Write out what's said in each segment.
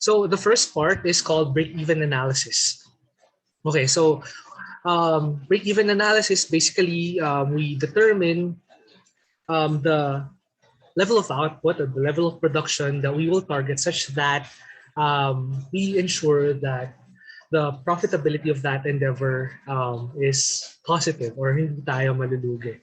So the first part is called break-even analysis. Okay, so break-even analysis, basically we determine the level of output or the level of production that we will target such that we ensure that the profitability of that endeavor is positive or hindi tayo malulugi.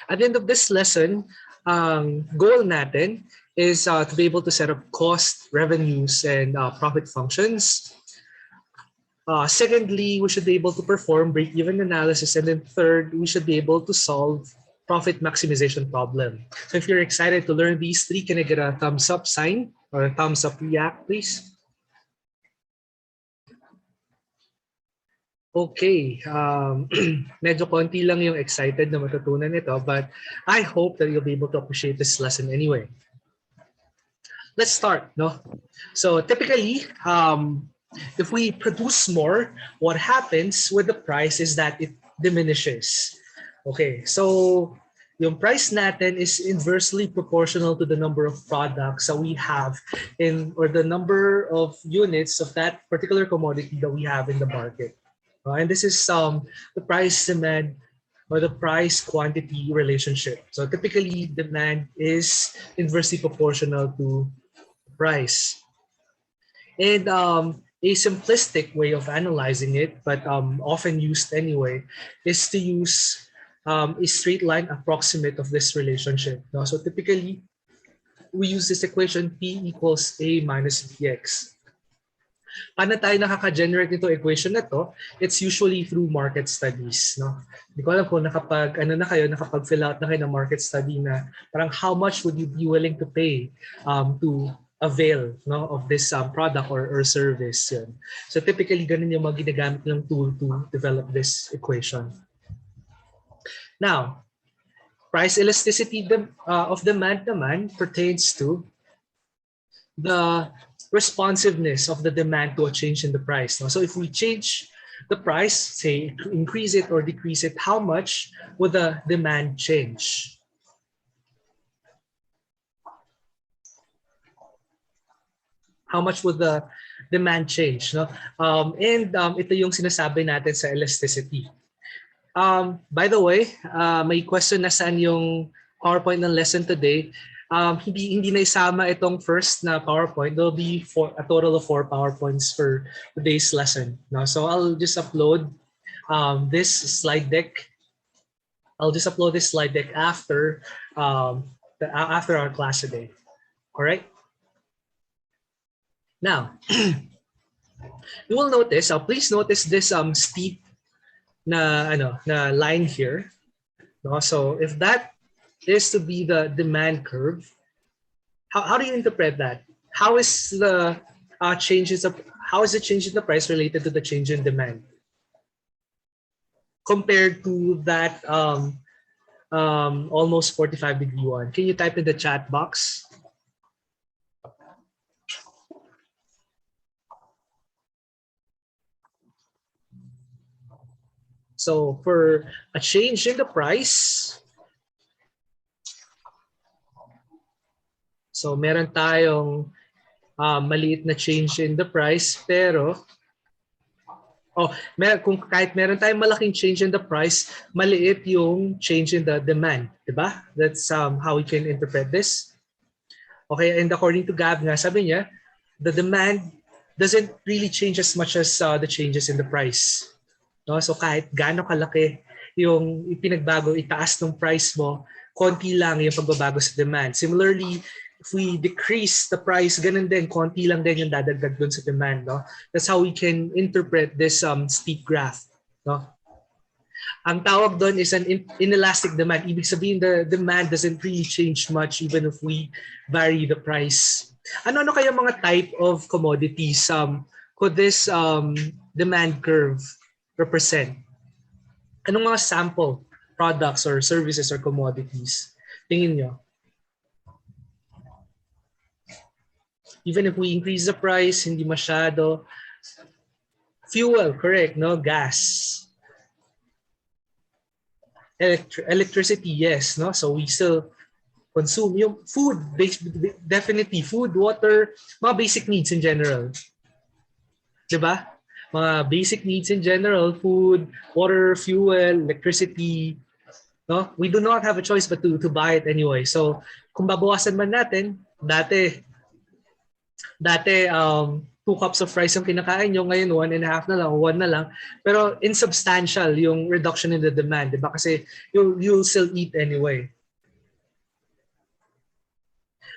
At the end of this lesson, goal natin is to be able to set up cost, revenues, and profit functions. Secondly, we should be able to perform break-even analysis. And then third, we should be able to solve profit maximization problem. So if you're excited to learn these three, can I get a thumbs up sign or a thumbs up react, please? Okay, medyo konti lang yung excited na matutunan ito, but I hope that you'll be able to appreciate this lesson anyway. Let's start, no? So typically, if we produce more, what happens with the price is that it diminishes. Okay, so yung price natin is inversely proportional to the number of products that we have in, or the number of units of that particular commodity that we have in the market. And this is the price demand or the price quantity relationship. So typically demand is inversely proportional to price. And a simplistic way of analyzing it, but often used anyway, is to use a straight line approximate of this relationship. So typically, we use this equation P equals A minus Bx. Paano tayo nakaka-generate nito equation na to? It's usually through market studies. No? Hindi ko alam kung nakapag-fill out na kayo ng market study na parang how much would you be willing to pay to avail, no, of this product or service. Yun. So typically, ganun yung mga ginagamit ng tool to develop this equation. Now, price elasticity of demand naman pertains to the responsiveness of the demand to a change in the price. No? So if we change the price, say increase it or decrease it, how much would the demand change? How much would the demand change? No? Ito yung sinasabi natin sa elasticity. By the way, may question na saan yung PowerPoint ng lesson today. Hindi na isama itong first na PowerPoint. There'll be a total of 4 PowerPoints for today's lesson. No? So I'll just upload this slide deck. I'll just upload this slide deck after our class today. All right. Now, you will notice. Please notice this steep na line here. No? So if that is to be the demand curve, how do you interpret that? How is the how is the change in the price related to the change in demand compared to that almost 45-degree one? Can you type in the chat box? So for a change in the price, so meron tayong maliit na change in the price, pero kahit meron tayong malaking change in the price, maliit yung change in the demand, diba? That's how we can interpret this. Okay, and according to Gab nga, sabi niya, the demand doesn't really change as much as the changes in the price. No? So kahit gaano kalaki yung ipinagbago, itaas ng price mo, konti lang yung pagbabago sa demand. Similarly, if we decrease the price, ganun din, konti lang din yung dadagdag dun sa demand. No? That's how we can interpret this steep graph. No? Ang tawag doon is an inelastic demand. Ibig sabihin, the demand doesn't really change much even if we vary the price. Ano kaya mga type of commodities could this demand curve represent? Anong mga sample products or services or commodities? Tingin nyo. Even if we increase the price, hindi masyado. Fuel, correct, no? Gas. Electricity, yes, no? So we still consume. Yung food, definitely food, water, mga basic needs in general. Diba? Mga basic needs in general, food, water, fuel, electricity. No? We do not have a choice but to buy it anyway. So, kung babawasan man natin, dati 2 cups of rice yung kinakain nyo, ngayon 1.5 na lang, 1 na lang. Pero insubstantial yung reduction in the demand, di ba? Kasi you'll still eat anyway.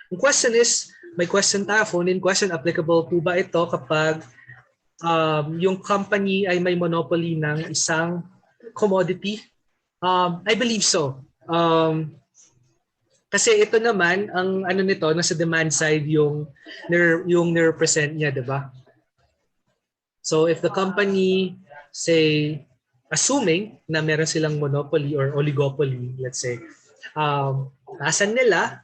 Ang question is, may question tayo, phone-in question, applicable po ba ito kapag yung company ay may monopoly ng isang commodity? I believe so. Kasi ito naman, ang ano nito, nasa demand side yung nire-represent niya, di ba? So if the company, say, assuming na meron silang monopoly or oligopoly, let's say, tasan nila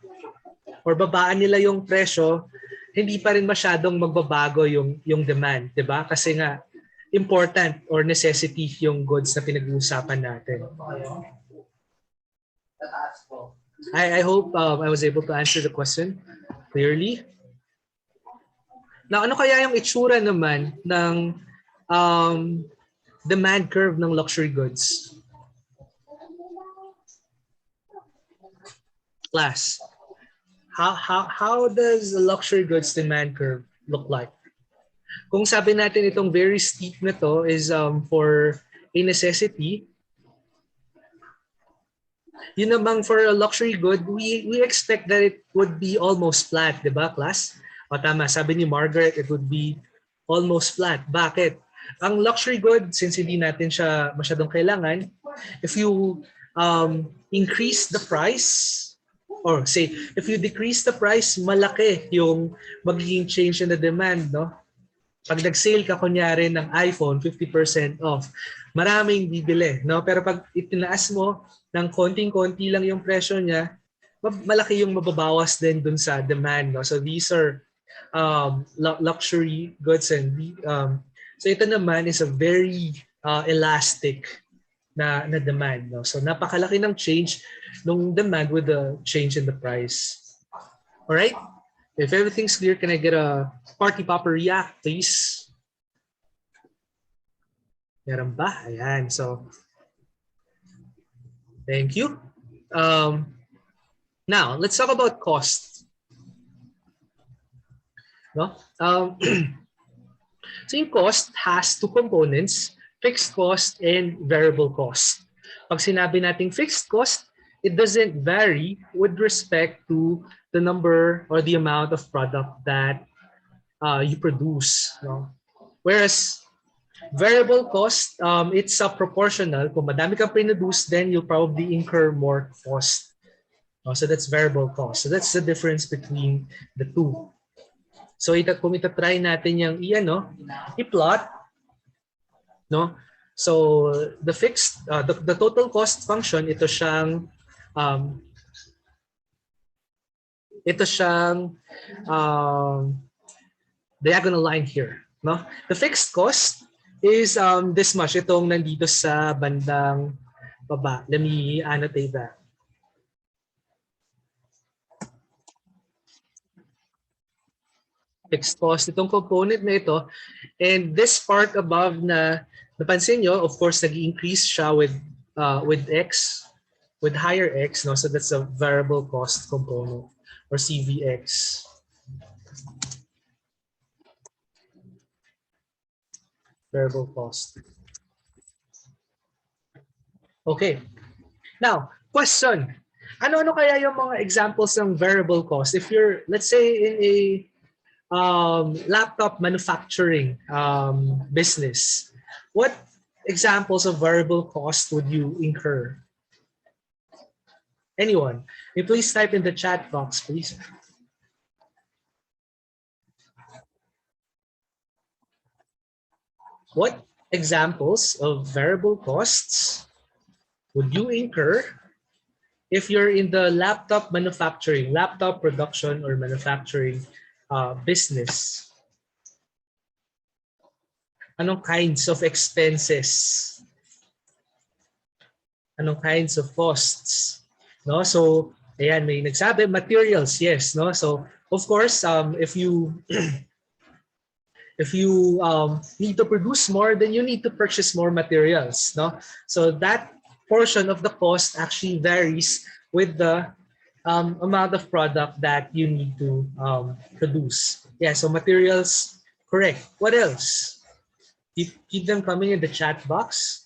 or babaan nila yung presyo, hindi pa rin masyadong magbabago yung demand, di ba? Kasi nga, important or necessity yung goods na pinag-uusapan natin. I hope I was able to answer the question clearly. Now, ano kaya yung itsura naman ng demand curve ng luxury goods? Class, how does the luxury goods demand curve look like? Kung sabi natin itong very steep na to is for a necessity, yun namang for a luxury good, we expect that it would be almost flat, di ba, class? O tama, sabi ni Margaret, it would be almost flat. Bakit? Ang luxury good, since hindi natin siya masyadong kailangan, if you increase the price, or say, if you decrease the price, malaki yung magiging change in the demand, no? Pag nag-sale ka kunyari ng iPhone, 50% off, maraming bibili, no? Pero pag itinaas mo ng konting-konti lang yung presyo niya, malaki yung mababawas din dun sa demand, no? So these are luxury goods, and so ito naman is a very elastic na demand, no? So napakalaki ng change ng demand with the change in the price. All right? If everything's clear, can I get a party popper react, please? Meron ba? Ayan. So, thank you. Now, let's talk about cost. No? So yung cost has 2 components, fixed cost and variable cost. Pag sinabi nating fixed cost, it doesn't vary with respect to the number or the amount of product that you produce. No? Whereas variable cost, it's proportional. Kung madami kang produce, then you'll probably incur more cost. So that's variable cost. So that's the difference between the two. So kung itatry natin yung i-plot, no? So the fixed, the total cost function, ito siyang diagonal line here, no? The fixed cost is this much, itong nandito sa bandang baba. Let me annotate that. Fixed cost, itong component na ito, and this part above na napansin nyo, of course, nag-increase siya with X, with higher X, no? So that's a variable cost component, or CVX. Variable cost. Okay. Now, question. Ano-ano kaya yung mga examples ng variable cost? If you're, let's say, in a laptop manufacturing business, what examples of variable cost would you incur? Anyone? Please type in the chat box, please. What examples of variable costs would you incur if you're in the laptop manufacturing, laptop production or manufacturing business? Anong kinds of expenses? Anong kinds of costs? No? So Ayan, may nagsabi, materials, yes, no? So, of course, if you need to produce more, then you need to purchase more materials, no? So that portion of the cost actually varies with the amount of product that you need to produce. Yeah, so materials, correct. What else? Keep them coming in the chat box.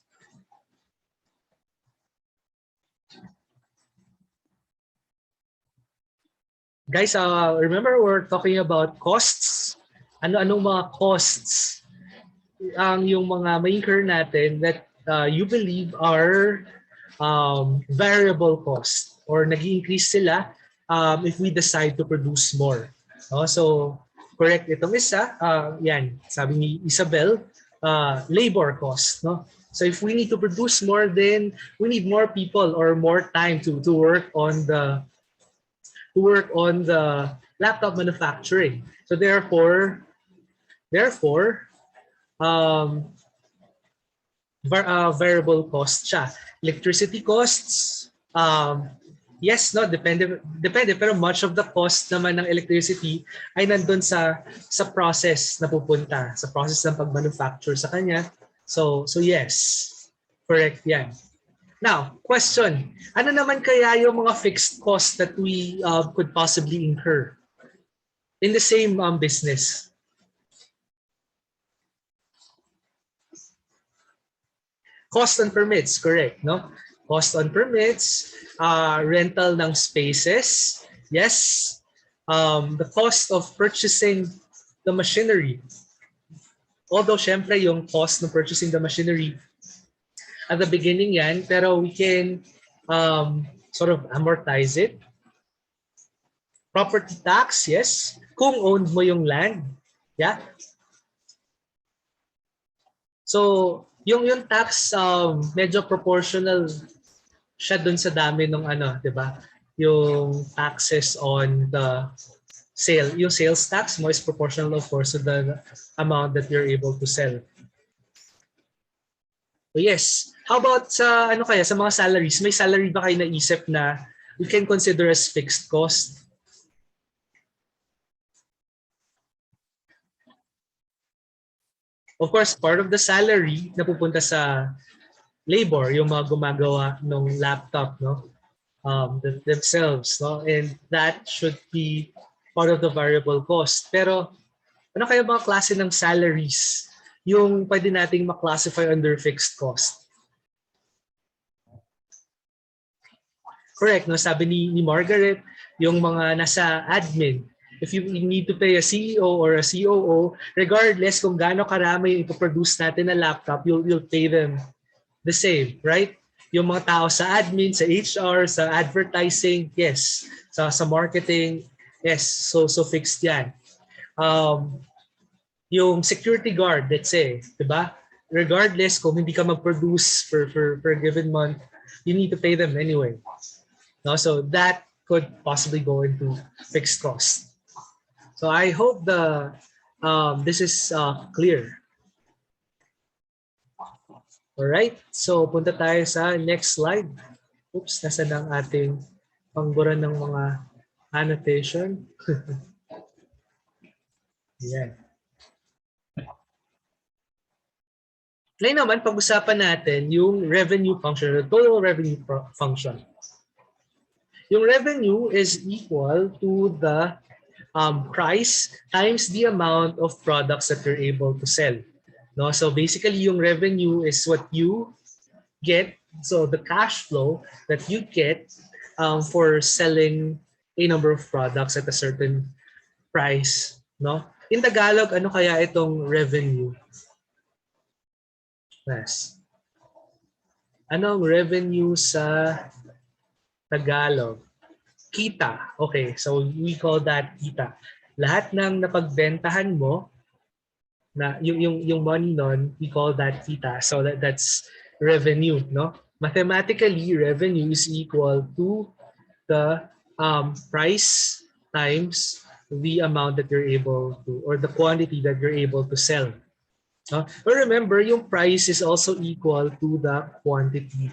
Guys, remember we're talking about costs? Ano-anong mga costs ang yung mga ma-incur natin that you believe are variable cost or nag-increase sila if we decide to produce more. No? So, correct itong isa. Yan, sabi ni Isabel, labor cost. No? So if we need to produce more, then we need more people or more time to work on the laptop manufacturing. So therefore, um, variable cost siya. Electricity costs, yes, no, depende, pero much of the cost naman ng electricity ay nandun sa process na pupunta, sa process ng pag-manufacture sa kanya. So yes, correct yan. Now, question, ano naman kaya yung mga fixed costs that we could possibly incur in the same business? Cost on permits, correct, no? Cost on permits, rental ng spaces, yes. The cost of purchasing the machinery. Although, syempre, yung cost ng purchasing the machinery at the beginning yan, pero we can sort of amortize it. Property tax, yes. Kung owned mo yung land, yeah. So, yung tax medyo proportional siya dun sa dami ng ano, 'di ba? Yung taxes on the sale. Yung sales tax mo is proportional of course to the amount that you're able to sell. So yes. How about sa ano kaya sa mga salaries? May salary ba kayo naisip na we can consider as fixed cost? Of course, part of the salary na pupunta sa labor, yung mga gumagawa ng laptop, no? Themselves, no? And that should be part of the variable cost. Pero ano kaya mga klase ng salaries yung pwede nating ma-classify under fixed cost? Correct, no? Sabi ni Margaret, yung mga nasa admin, if you need to pay a CEO or a COO, regardless kung gaano karami yung ipoproduce natin na laptop, you'll pay them the same, right? Yung mga tao sa admin, sa HR, sa advertising, yes. Sa marketing, yes. So fixed yan. Yung security guard, let's say, di ba? Regardless kung hindi ka mag-produce per given month, you need to pay them anyway. No? So that could possibly go into fixed cost. So I hope this is clear. Alright, so punta tayo sa next slide. Oops, nasa ng ating pangbura ng mga annotation. Yan. Ngayon naman, pag-usapan natin yung revenue function, the total revenue function. Yung revenue is equal to the price times the amount of products that you're able to sell. No? So basically, yung revenue is what you get. So the cash flow that you get for selling a number of products at a certain price. No? In Tagalog, ano kaya itong revenue? Yes. Anong revenue sa Tagalog? Kita. Okay, so we call that kita. Lahat ng napagbentahan mo, na yung money nun, we call that kita. So that's revenue, no? Mathematically, revenue is equal to the price times the amount that you're able to, or the quantity that you're able to sell. But remember, yung price is also equal to the quantity,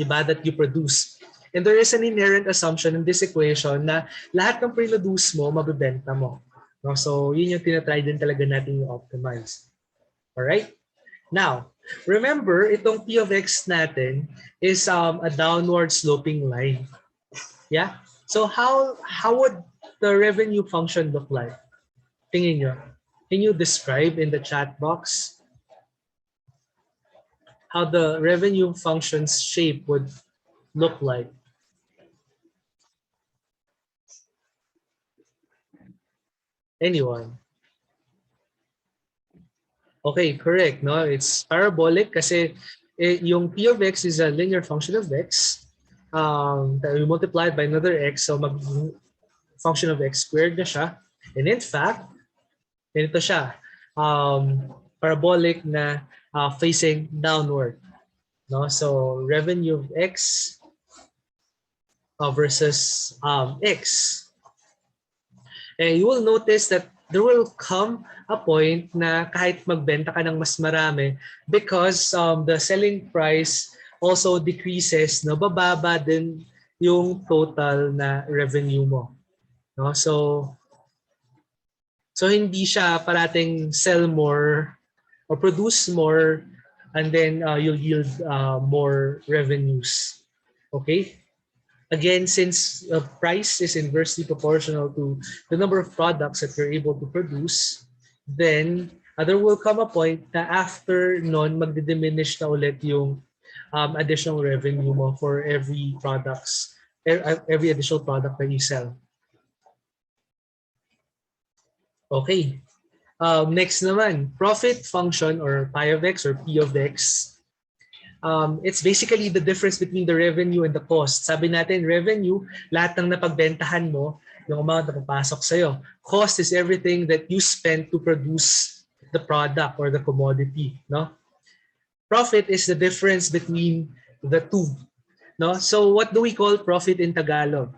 diba, that you produce. And there is an inherent assumption in this equation na lahat ng produce mo, mabibenta mo. No? So, yun yung tinatry din talaga natin yung optimize. Alright? Now, remember, itong P of X natin is a downward sloping line. Yeah? So, how would the revenue function look like? Tingin nyo. Can you describe in the chat box how the revenue function's shape would look like? Anyone? Okay, correct. No, it's parabolic kasi yung P of X is a linear function of X. That we multiplied by another X, so mag function of X squared na siya. And in fact, ganito siya. Parabolic na facing downward. No? So revenue of X versus X. And you will notice that there will come a point na kahit magbenta ka ng mas marami because the selling price also decreases, no? Bababa din yung total na revenue mo. No? So hindi siya parating sell more or produce more and then you'll yield more revenues. Okay? Again, since the price is inversely proportional to the number of products that you're able to produce, then there will come a point na after nun, magdi-diminish na ulit yung additional revenue mo for every additional product that you sell. Okay. Next naman, profit function or pi of X or P of X. It's basically the difference between the revenue and the cost. Sabi natin, revenue, lahat ng napagbentahan mo, yung amount na papasok sa'yo. Cost is everything that you spend to produce the product or the commodity. No? Profit is the difference between the two. No? So what do we call profit in Tagalog?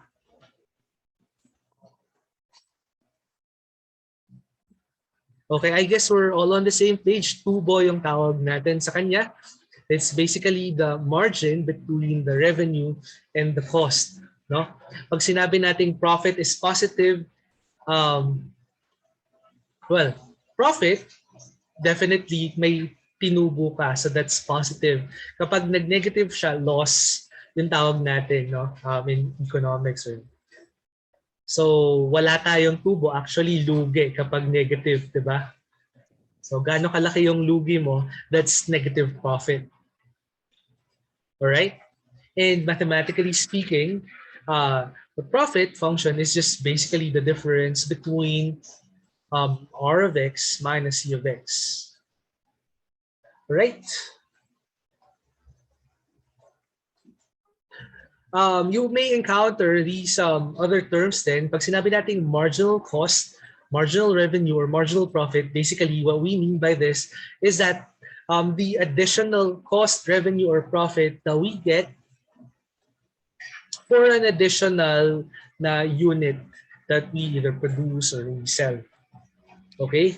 Okay, I guess we're all on the same page. Tubo yung tawag natin sa kanya. It's basically the margin between the revenue and the cost. No? Pag sinabi nating profit is positive, well, profit, definitely may tinubo ka, so that's positive. Kapag nag-negative siya, loss, yung tawag natin, no? In economics. So, wala tayong tubo, actually lugi kapag negative, di ba? So, gaano kalaki yung lugi mo, that's negative profit. Alright? And mathematically speaking, the profit function is just basically the difference between R of X minus C of X. Alright? You may encounter these other terms then. Pag sinabi nating marginal cost, marginal revenue, or marginal profit, basically what we mean by this is that the additional cost, revenue, or profit that we get for an additional na unit that we either produce or we sell. Okay?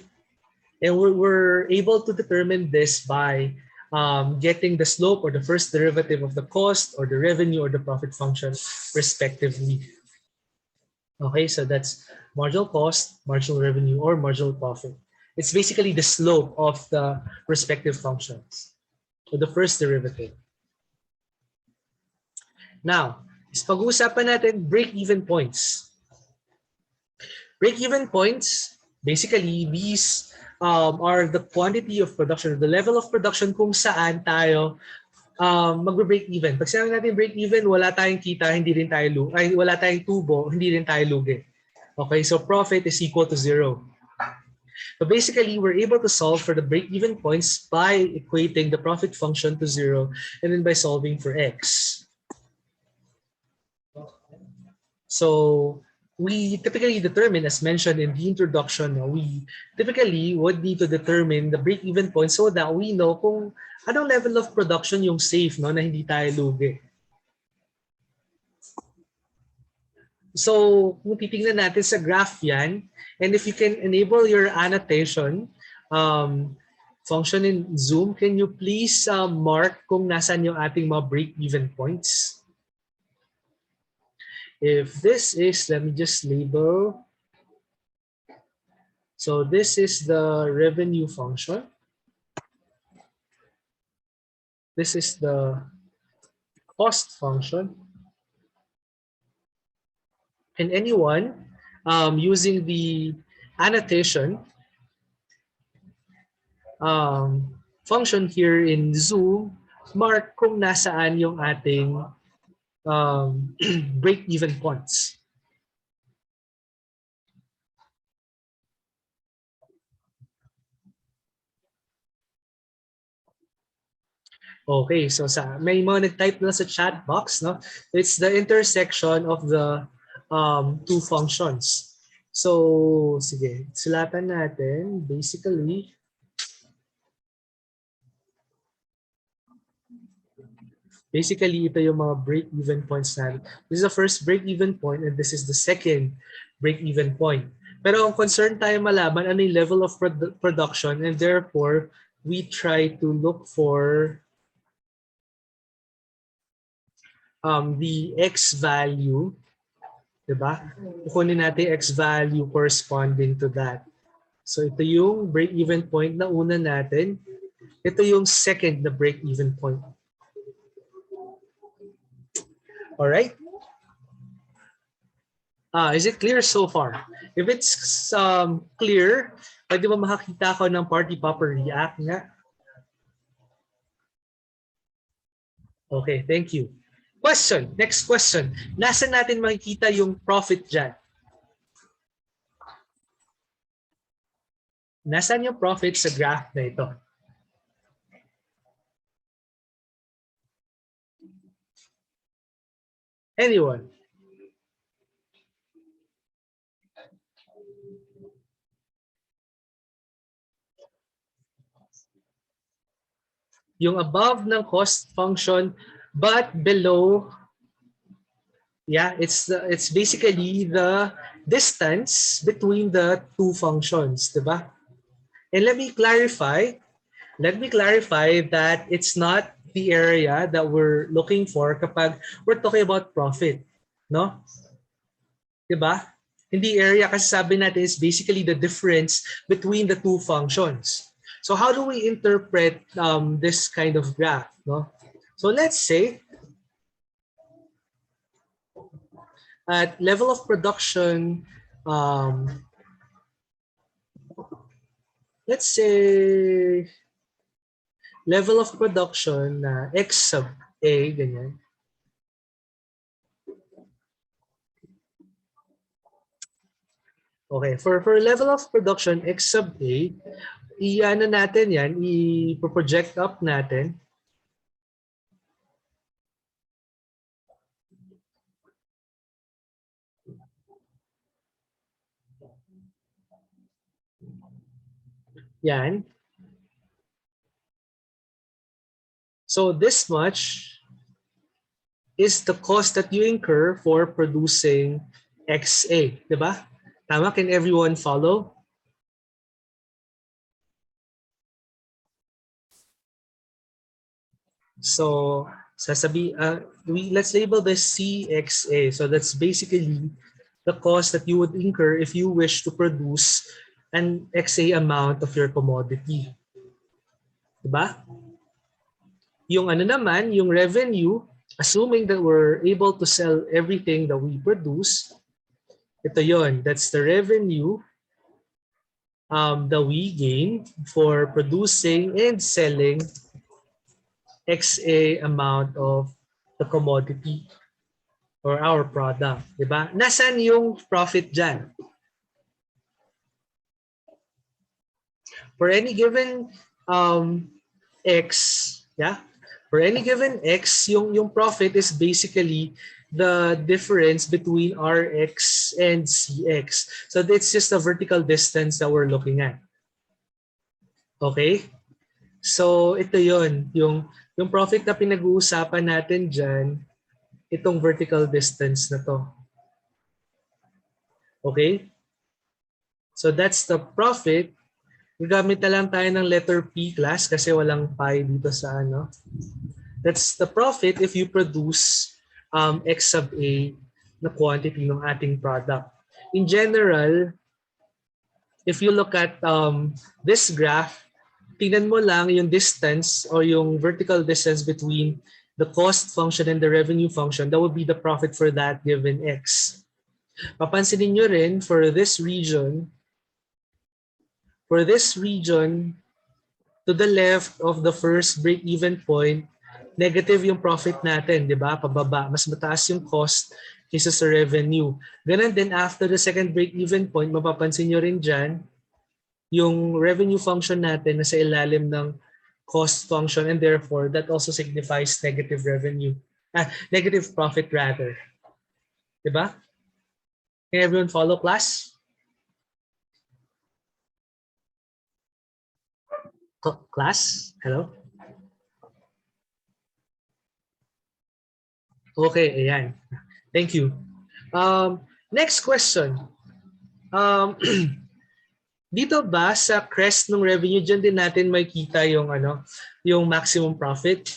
And we're able to determine this by getting the slope or the first derivative of the cost or the revenue or the profit function respectively. Okay, so that's marginal cost, marginal revenue, or marginal profit. It's basically the slope of the respective functions, or the first derivative. Now, pag-uusapan natin break-even points. Break-even points, basically, these are the quantity of production, the level of production kung saan tayo magbe-break even. Pag sinabi natin break even, wala tayong kita, hindi rin tayo wala tayong tubo, hindi rin tayo lugi. Okay, so profit is equal to 0. But basically, we're able to solve for the break-even points by equating the profit function to 0 and then by solving for X. So we typically determine, as mentioned in the introduction, we typically would need to determine the break-even point so that we know kung anong level of production yung safe, no, na hindi tayo lugi. So kung titingnan natin sa graph yan, and if you can enable your annotation function in Zoom, can you please mark kung nasan yung ating mga break-even points? If this is, let me just label. So this is the revenue function. This is the cost function. And anyone using the annotation function here in Zoom, mark kung nasaan yung ating break-even points. Okay, so may mga nag-type na sa chat box, no? It's the intersection of the two functions. So, sige, sulatan natin. Basically, ito yung mga break-even points natin. This is the first break-even point and this is the second break-even point. Pero ang concern tayo malaman ano yung level of production and therefore, we try to look for the X value, diba? Kukunin natin X value corresponding to that. So ito yung break-even point na una natin. Ito yung second na break-even point. Alright? Is it clear so far? If it's clear, pwede ba makakita ko ng party popper react nga? Okay, thank you. Question, next question. Nasaan natin makikita yung profit dyan? Nasaan yung profit sa graph na ito? Anyone? Yung above ng cost function but below, yeah, it's basically the distance between the two functions, diba? And let me clarify that it's not the area that we're looking for kapag we're talking about profit, no? Diba? Hindi area kasi sabi natin is basically the difference between the two functions. So how do we interpret this kind of graph, no? So let's say at level of production, let's say level of production na X sub A, ganyan. Okay, for level of production X sub A, i-ano natin yan, i-project up natin. Yan. So this much is the cost that you incur for producing XA, diba? Tama? Can everyone follow? So let's label this CXA. So that's basically the cost that you would incur if you wish to produce an XA amount of your commodity. Diba? Yung ano naman, yung revenue, assuming that we're able to sell everything that we produce, ito yon, that's the revenue that we gain for producing and selling XA amount of the commodity or our product, di ba? Nasaan yung profit dyan? For any given X, yeah? For any given X, yung profit is basically the difference between RX and CX. So it's just a vertical distance that we're looking at. Okay? So ito yon, yung profit na pinag-uusapan natin dyan, itong vertical distance na to. Okay? So that's the profit. Gagamit na lang tayo ng letter P class kasi walang pi dito sa ano. That's the profit if you produce X sub A na quantity ng ating product. In general, if you look at this graph, tingnan mo lang yung distance or yung vertical distance between the cost function and the revenue function. That would be the profit for that given X. Papansinin nyo rin for this region to the left of the first break-even point, negative yung profit natin, di ba? Pababa. Mas mataas yung cost kaysa sa revenue. Ganun din after the second break-even point, mapapansin nyo rin dyan, yung revenue function natin nasa ilalim ng cost function and therefore that also signifies negative revenue. Negative profit rather. Di ba? Can everyone follow, class? Class? Hello? Okay, ayan. Thank you. Next question. Dito ba sa crest ng revenue, dyan din natin makikita yung yung maximum profit?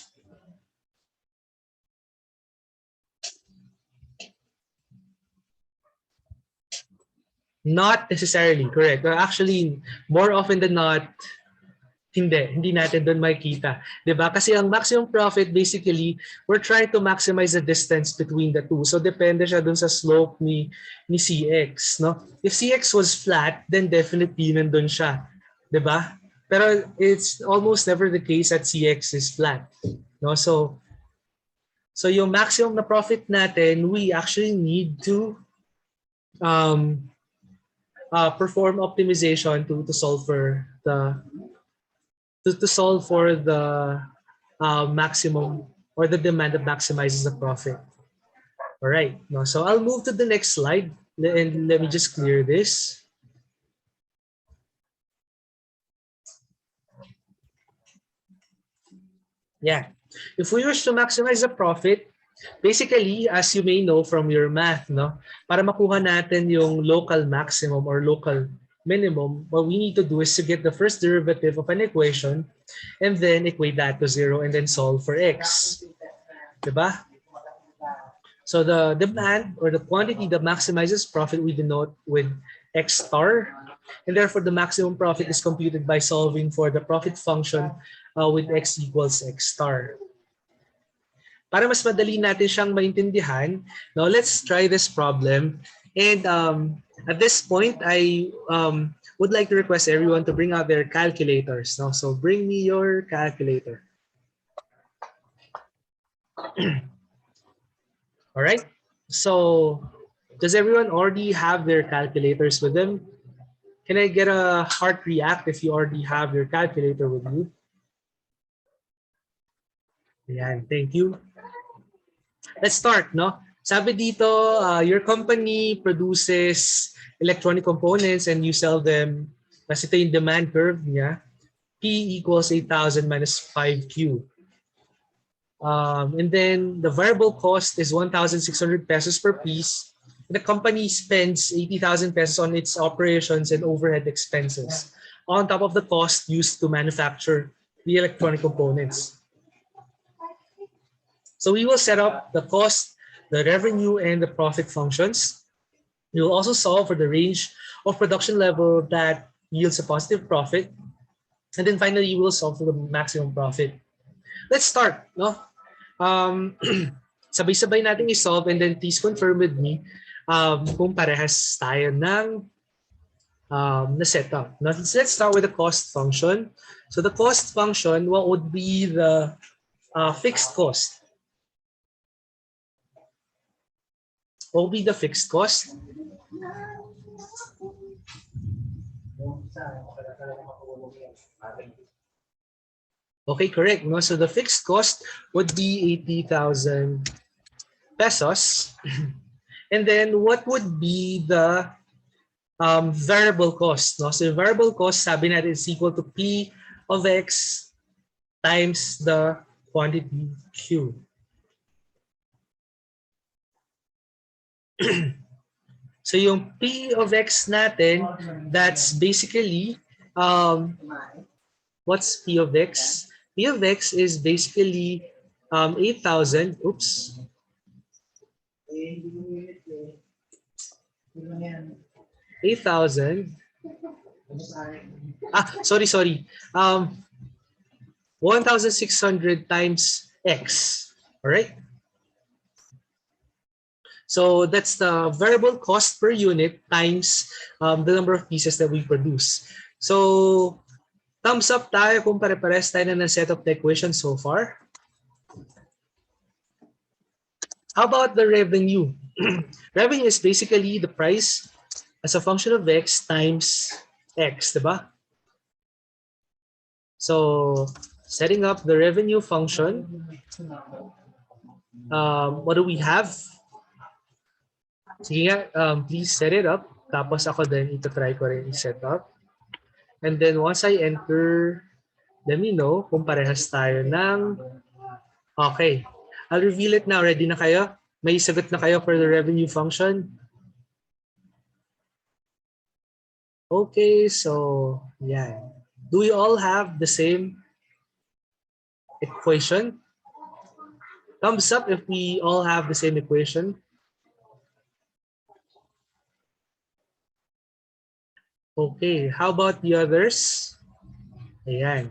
Not necessarily, correct. Actually, more often than not, hindi natin doon makikita. 'Di ba? Kasi ang maximum profit, basically, we're trying to maximize the distance between the two. So, depende siya doon sa slope ni CX. No? If CX was flat, then definitely nandun siya. 'Di ba? Pero it's almost never the case that CX is flat. No? So yung maximum na profit natin, we actually need to perform optimization to solve for the maximum or the demand that maximizes the profit. All right. No, so I'll move to the next slide and let me just clear this. Yeah. If we wish to maximize the profit, basically, as you may know from your math, no, para makuha natin yung local maximum or local minimum, what we need to do is to get the first derivative of an equation and then equate that to 0 and then solve for x. Diba? So the demand or the quantity that maximizes profit we denote with x star, and therefore the maximum profit is computed by solving for the profit function with x equals x star. Para mas madali natin siyang maintindihan, now let's try this problem. And at this point, I would like to request everyone to bring out their calculators. No? So bring me your calculator. All right. So does everyone already have their calculators with them? Can I get a heart react if you already have your calculator with you? Ayan, thank you. Let's start, no? Sabi dito, your company produces electronic components and you sell them. Kasi ito yung demand curve niya. P equals 8,000 minus 5Q. And then the variable cost is 1,600 pesos per piece. The company spends 80,000 pesos on its operations and overhead expenses on top of the cost used to manufacture the electronic components. So we will set up the cost, the revenue, and the profit functions. We will also solve for the range of production level that yields a positive profit. And then finally, we will solve for the maximum profit. Let's start. No? Sabay-sabay natin i-solve and then please confirm with me kung parehas tayo ng na-set up. Now, let's start with the cost function. So the cost function, what would be the fixed cost? What will be the fixed cost? Okay, correct. No? So the fixed cost would be 80,000 pesos. And then what would be the variable cost? No? So the variable cost, sabi natin, is equal to P of X times the quantity Q. So yung P of X natin, that's basically, what's P of X? P of X is basically 8,000, oops. 8,000. Sorry. 1,600 times X. All right. So that's the variable cost per unit times the number of pieces that we produce. So thumbs up tayo kung pare-pares tayo na set up the equation so far. How about the revenue? Revenue is basically the price as a function of X times X, diba? So setting up the revenue function, what do we have? Sige nga, please set it up. Tapos ako din, ito-try ko rin i-set up. And then once I enter, let me know kung parehas tayo ng... Okay. I'll reveal it now. Ready na kayo? May sagot na kayo for the revenue function? Okay, so yeah. Do we all have the same equation? Thumbs up if we all have the same equation. Okay, how about the others? Ayan.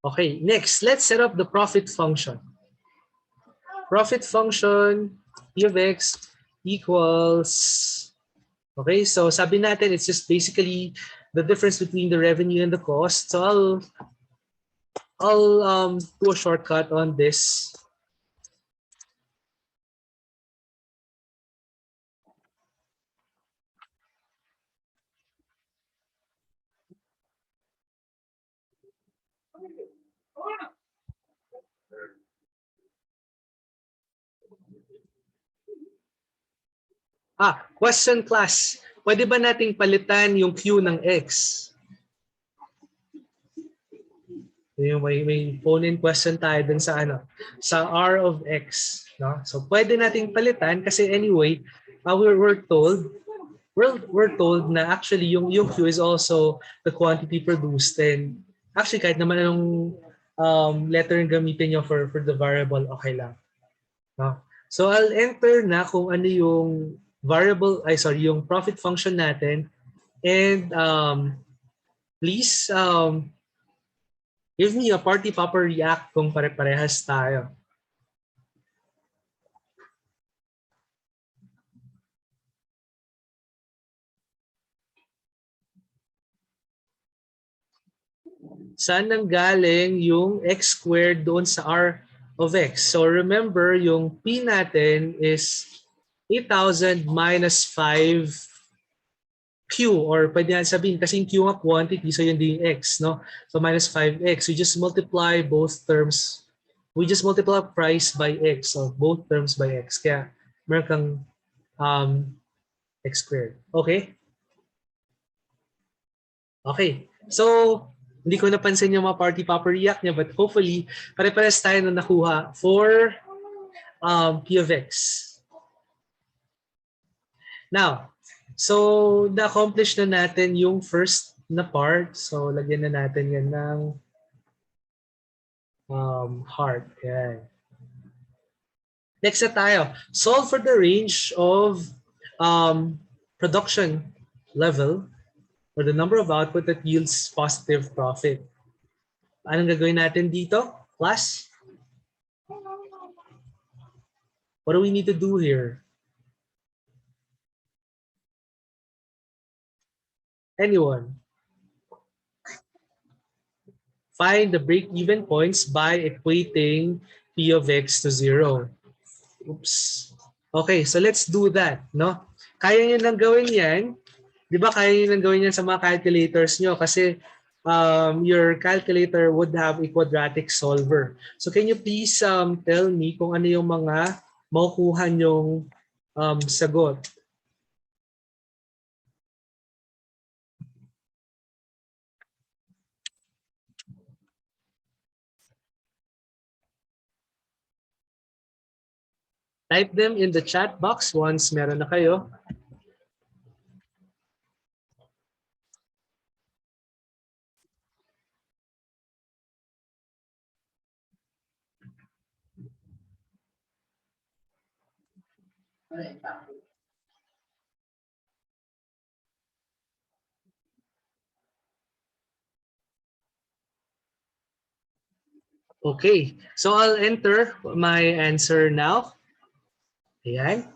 Okay, next, let's set up the profit function. Profit function, P of X equals, okay, so sabi natin, it's just basically the difference between the revenue and the cost. So I'll do a shortcut on this. Question class. Pwede ba nating palitan yung Q ng X? Yung may phone-in question tayo dun sa sa R of X, no? So pwede nating palitan kasi anyway, we're told na actually yung Q is also the quantity produced, and actually kahit naman anong letter yung gamitin nyo for the variable, okay lang, no? So I'll enter na kung ano yung yung profit function natin, and please give me a party popper react kung pare-parehas tayo. Saan nanggaling yung x squared doon sa r of x? So remember, yung p natin is 8,000 minus 5q, or pwede natin sabihin kasi yung q nga quantity, so yun din yung x, no? So minus 5x. We just multiply both terms. We just multiply price by x, so both terms by x. Kaya meron kang x squared. Okay? Okay. So, hindi ko napansin yung mga party popper react niya, but hopefully, pare-pares tayo na nakuha for P of X. Now, so na-accomplish na natin yung first na part. So, lagyan na natin yan ng heart. Yan. Next na tayo. Solve for the range of production level or the number of output that yields positive profit. Anong gagawin natin dito, class? What do we need to do here? Anyone? Find the break-even points by equating P of X to 0. Oops. Okay, so let's do that, no? Kaya nyo lang gawin yan. Di ba kaya nyo lang gawin yan sa mga calculators nyo kasi your calculator would have a quadratic solver. So can you please tell me kung ano yung mga makukuha nyong sagot? Type them in the chat box once meron na kayo. Okay, so I'll enter my answer now. Ayan.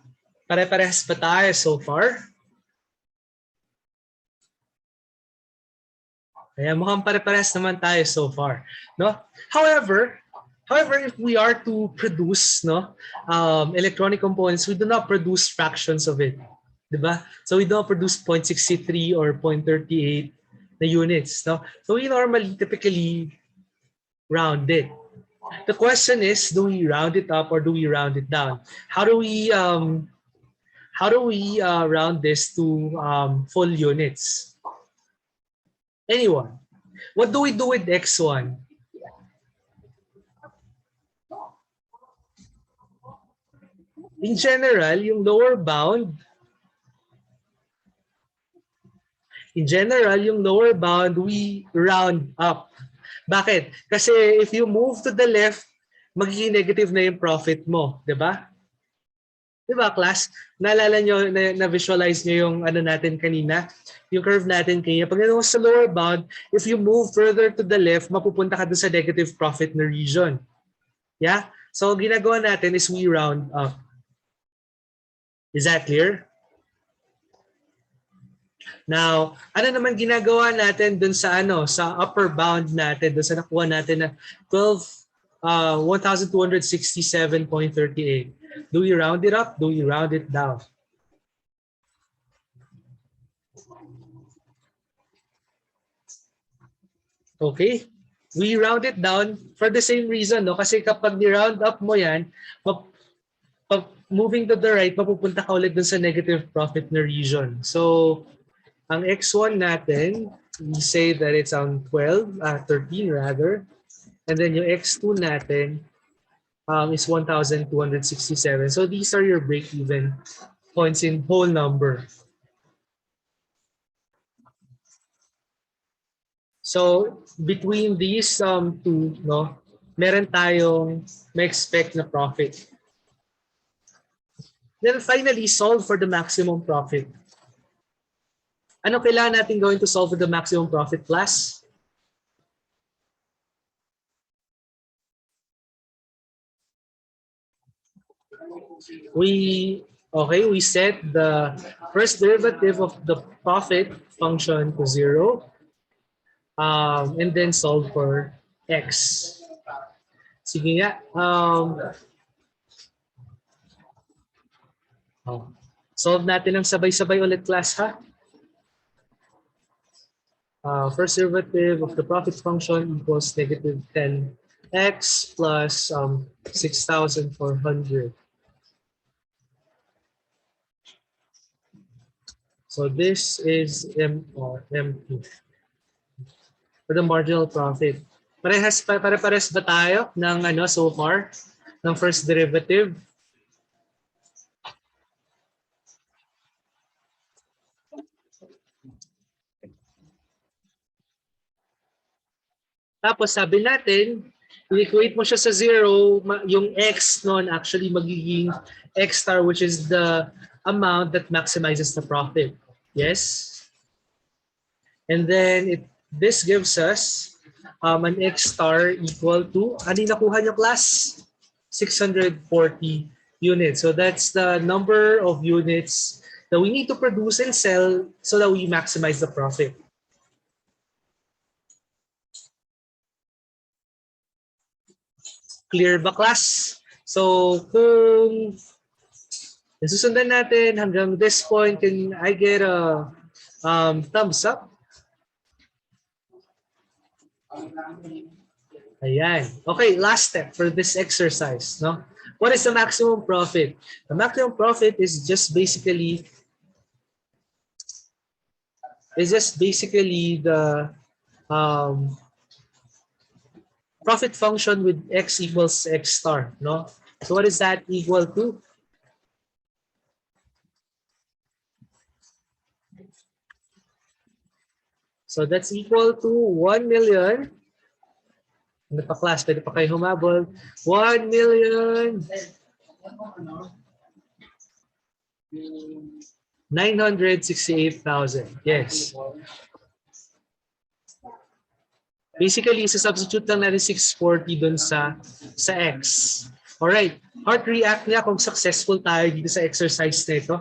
Pare-parehas ba tayo so far? Ayan, mukhang pare-parehas naman tayo so far. No? However, if we are to produce electronic components, we do not produce fractions of it. Diba? So we don't produce 0.63 or 0.38 na units. No? So we normally typically round it. The question is, do we round it up or do we round it down? How do we round this to full units? Anyone? What do we do with x1? In general, yung lower bound, we round up. Bakit? Kasi if you move to the left, magiging negative na yung profit mo, 'di ba? 'Di ba, class? Naalala nyo, na-visualize nyo yung ano natin kanina, yung curve natin kanina. Pag nandun sa lower bound, if you move further to the left, mapupunta ka dun sa negative profit na region. Yeah? So, ginagawa natin is we round up. Is that clear? Now, ano naman ginagawa natin dun sa sa upper bound natin, dun sa nakuha natin na 1,267.38. Do we round it up? Do we round it down? Okay? We round it down for the same reason, no? Kasi kapag ni-round up mo yan, moving to the right, mapupunta ka ulit dun sa negative profit na region. So, ang X1 natin, we say that it's on 13 rather. And then yung X2 natin is 1,267. So these are your break-even points in whole number. So between these two, no, meron tayong may expect na profit. Then finally, solve for the maximum profit. Ano kailangan natin gawin to solve for the maximum profit, class? We set the first derivative of the profit function to 0, and then solve for x. Sige nga. Solve natin ng sabay-sabay ulit, class, ha? First derivative of the profit function equals negative 10x plus 6,400. So this is M2 for the marginal profit. Pare-pares ba tayo ng so far ng first derivative? Tapos sabi natin, i-equate mo siya sa 0, yung x nun actually magiging x star, which is the amount that maximizes the profit. Yes? And then this gives us an x star equal to, ano yung nakuha niyo, class? 640 units. So that's the number of units that we need to produce and sell so that we maximize the profit. Clear ba, class? So kung nasusundan natin hanggang this point, can I get a thumbs up? Ayan. Okay, last step for this exercise. No? What is the maximum profit? The maximum profit is just basically the profit function with x equals x star. No? So what is that equal to? So that's equal to 1 million. Ano pa, class? Pwede pa kayo humabol. 1 million 968,000. Yes. Basically, isa-substitute lang natin 640 dun sa X. Alright, heart react nga kung successful tayo dito sa exercise na ito.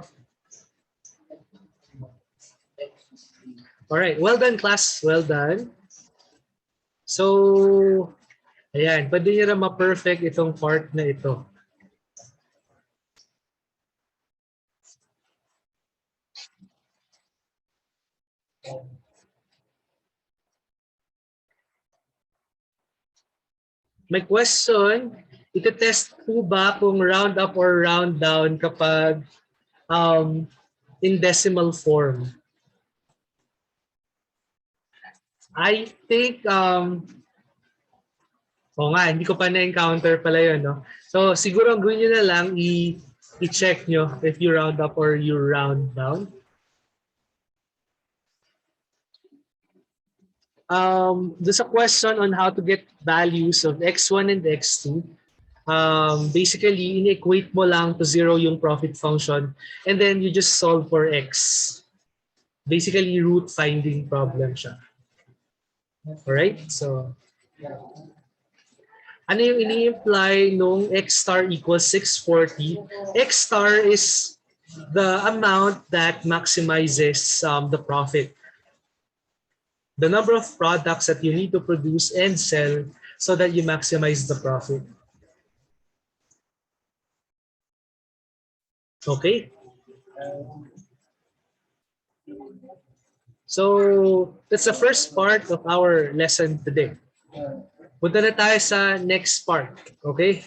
Alright, well done class, well done. So, ayan, pwede nyo na ma-perfect itong part na ito. May question, ito-test po ba kung round up or round down kapag in decimal form? I think, hindi ko pa na-encounter pala yun, no? So, siguro ang gawin nyo na lang, i-check nyo if you round up or you round down. There's a question on how to get values of x1 and x2. Basically, in-equate mo lang to 0 yung profit function and then you just solve for x. Basically, root finding problem siya. Alright? So, ano yung ini-imply nung x star equals 640? X star is the amount that maximizes the profit. The number of products that you need to produce and sell so that you maximize the profit. Okay? So, that's the first part of our lesson today. Punta na tayo sa next part. Okay?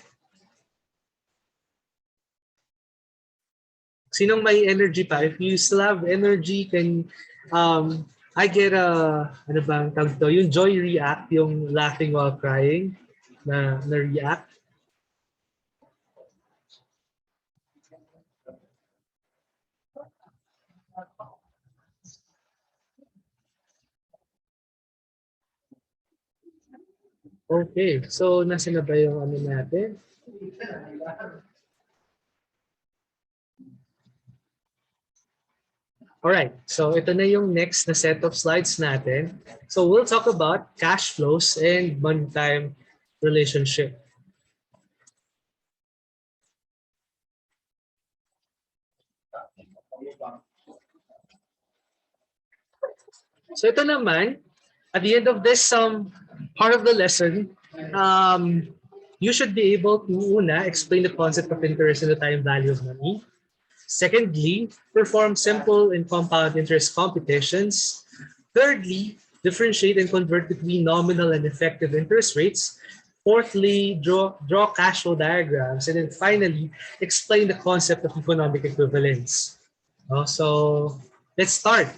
Sinong may energy pa? If you still have energy, can I get ano bang tawag to? Yung joy react, yung laughing while crying na react. Okay, so nasa na ba yung ano natin? Alright, so ito na yung next na set of slides natin. So we'll talk about cash flows and money-time relationship. So ito naman, at the end of this part of the lesson, you should be able to explain the concept of interest and the time value of money. Secondly, perform simple and compound interest computations. Thirdly, differentiate and convert between nominal and effective interest rates. Fourthly, draw cash flow diagrams. And then finally, explain the concept of economic equivalence. So let's start.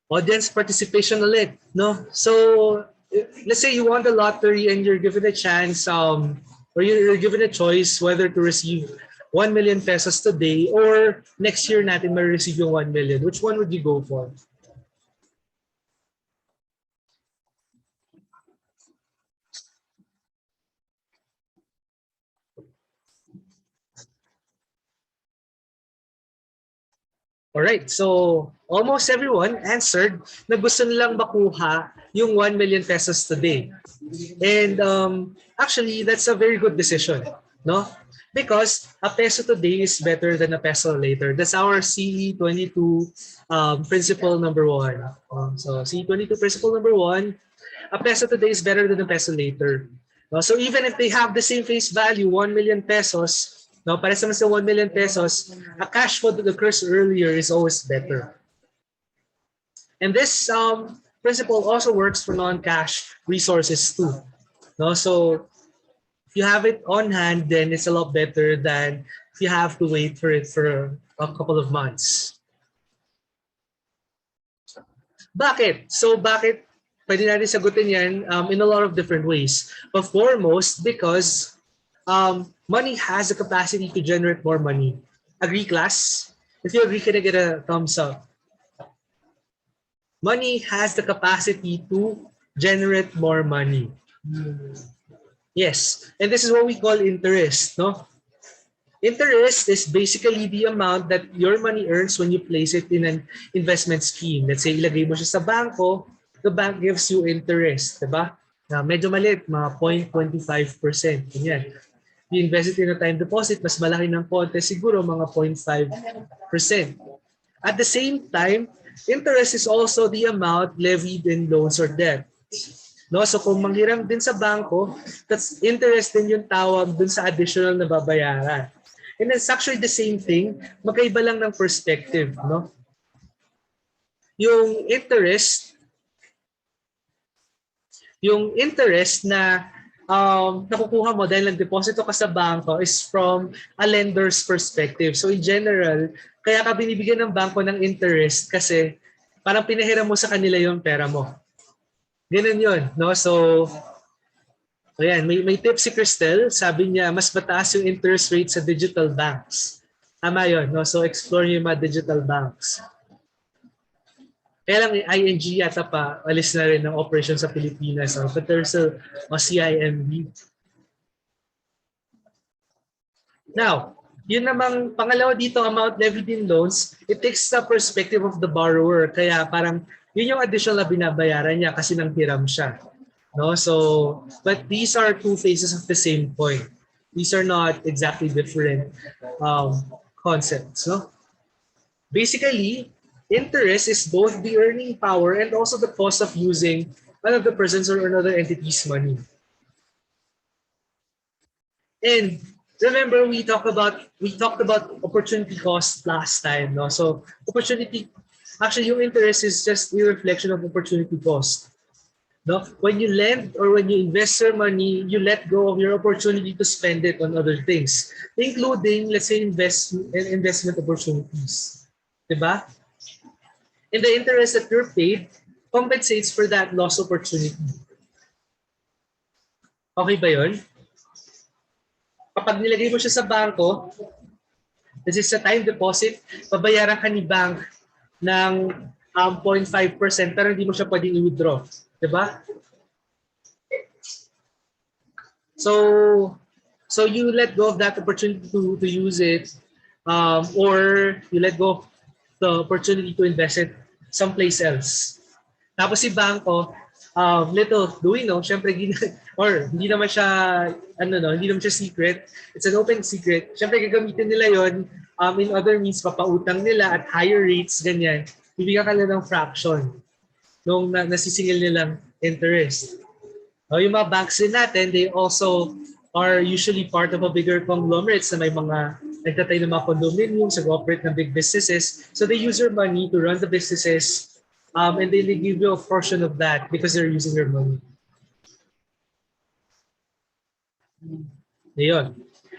Audience participation ulit. No? So let's say you won the lottery and you're given a chance or you're given a choice whether to receive 1 million pesos today or next year natin ma-receive yung 1 million. Which one would you go for? Alright, so almost everyone answered na gusto nilang makuha yung 1 million pesos today. And actually, that's a very good decision, no? Because a peso today is better than a peso later. That's our CE22 principle number 1. So CE22 principle number 1, a peso today is better than a peso later. So even if they have the same face value, 1 million pesos, no, para sa 1 million pesos, a cash flow that occurs earlier is always better. And this principle also works for non-cash resources too. No, so if you have it on hand, then it's a lot better than if you have to wait for it for a couple of months. Bakit? So bakit pwede natin sagutin yan in a lot of different ways. But foremost, because money has the capacity to generate more money. Agree, class? If you agree, can I get a thumbs up? Money has the capacity to generate more money. Yes, and this is what we call interest, no? Interest is basically the amount that your money earns when you place it in an investment scheme. Let's say ilagay mo siya sa bangko, the bank gives you interest, diba? Na medyo maliit, mga 0.25%. Ganyan. You invest it in a time deposit, mas malaki ng konti, siguro mga 0.5%. At the same time, interest is also the amount levied in loans or debt. No, so kung manghiram din sa bangko, that's interest din yung tawag dun sa additional na babayaran. And it's actually the same thing, magkaiba lang ng perspective, no? Yung interest na nakukuha mo dahil nag-deposito ka sa bangko is from a lender's perspective. So in general, kaya ka binibigyan ng bangko ng interest kasi parang pinahiram mo sa kanila yung pera mo. Ganun yun, no? So, ayan, may tip si Cristel. Sabi niya, mas mataas yung interest rate sa digital banks. Tama yun, no? So, explore yung mga digital banks. Kaya lang ING yata pa, alis na rin ng operation sa Pilipinas. But there's a CIMB. Now, yun namang pangalawa dito, amount levied in loans, it takes the perspective of the borrower. Kaya parang yun yung additional na binabayaran niya kasi nang hiram siya. No? So, but these are two faces of the same coin. These are not exactly different concepts. No? Basically, interest is both the earning power and also the cost of using one of the person's or another entity's money. And remember, we talked about opportunity cost last time. No? So actually, yung interest is just a reflection of opportunity cost. No? When you lend or when you invest your money, you let go of your opportunity to spend it on other things, including, let's say, investment opportunities. Diba? And the interest that you're paid compensates for that lost opportunity. Okay ba yun? Kapag nilagay mo siya sa bangko, this is a time deposit, babayaran ka ni bank ng 0.5% pero hindi mo siya pwedeng i-withdraw. Diba? So you let go of that opportunity to use it or you let go of the opportunity to invest it someplace else. Tapos si bangko, little do we know, syempre or hindi naman siya hindi naman siya secret. It's an open secret. Syempre gagamitin nila 'yon in other means, papautang nila at higher rates, ganyan. Bibigyan ka nila ng fraction nung nasisingil nilang interest. Yung mga banks din natin, they also are usually part of a bigger conglomerates na may mga nagtatay ng mga condominiums, nag-operate ng big businesses. So they use your money to run the businesses and they give you a portion of that because they're using your money. Ayun.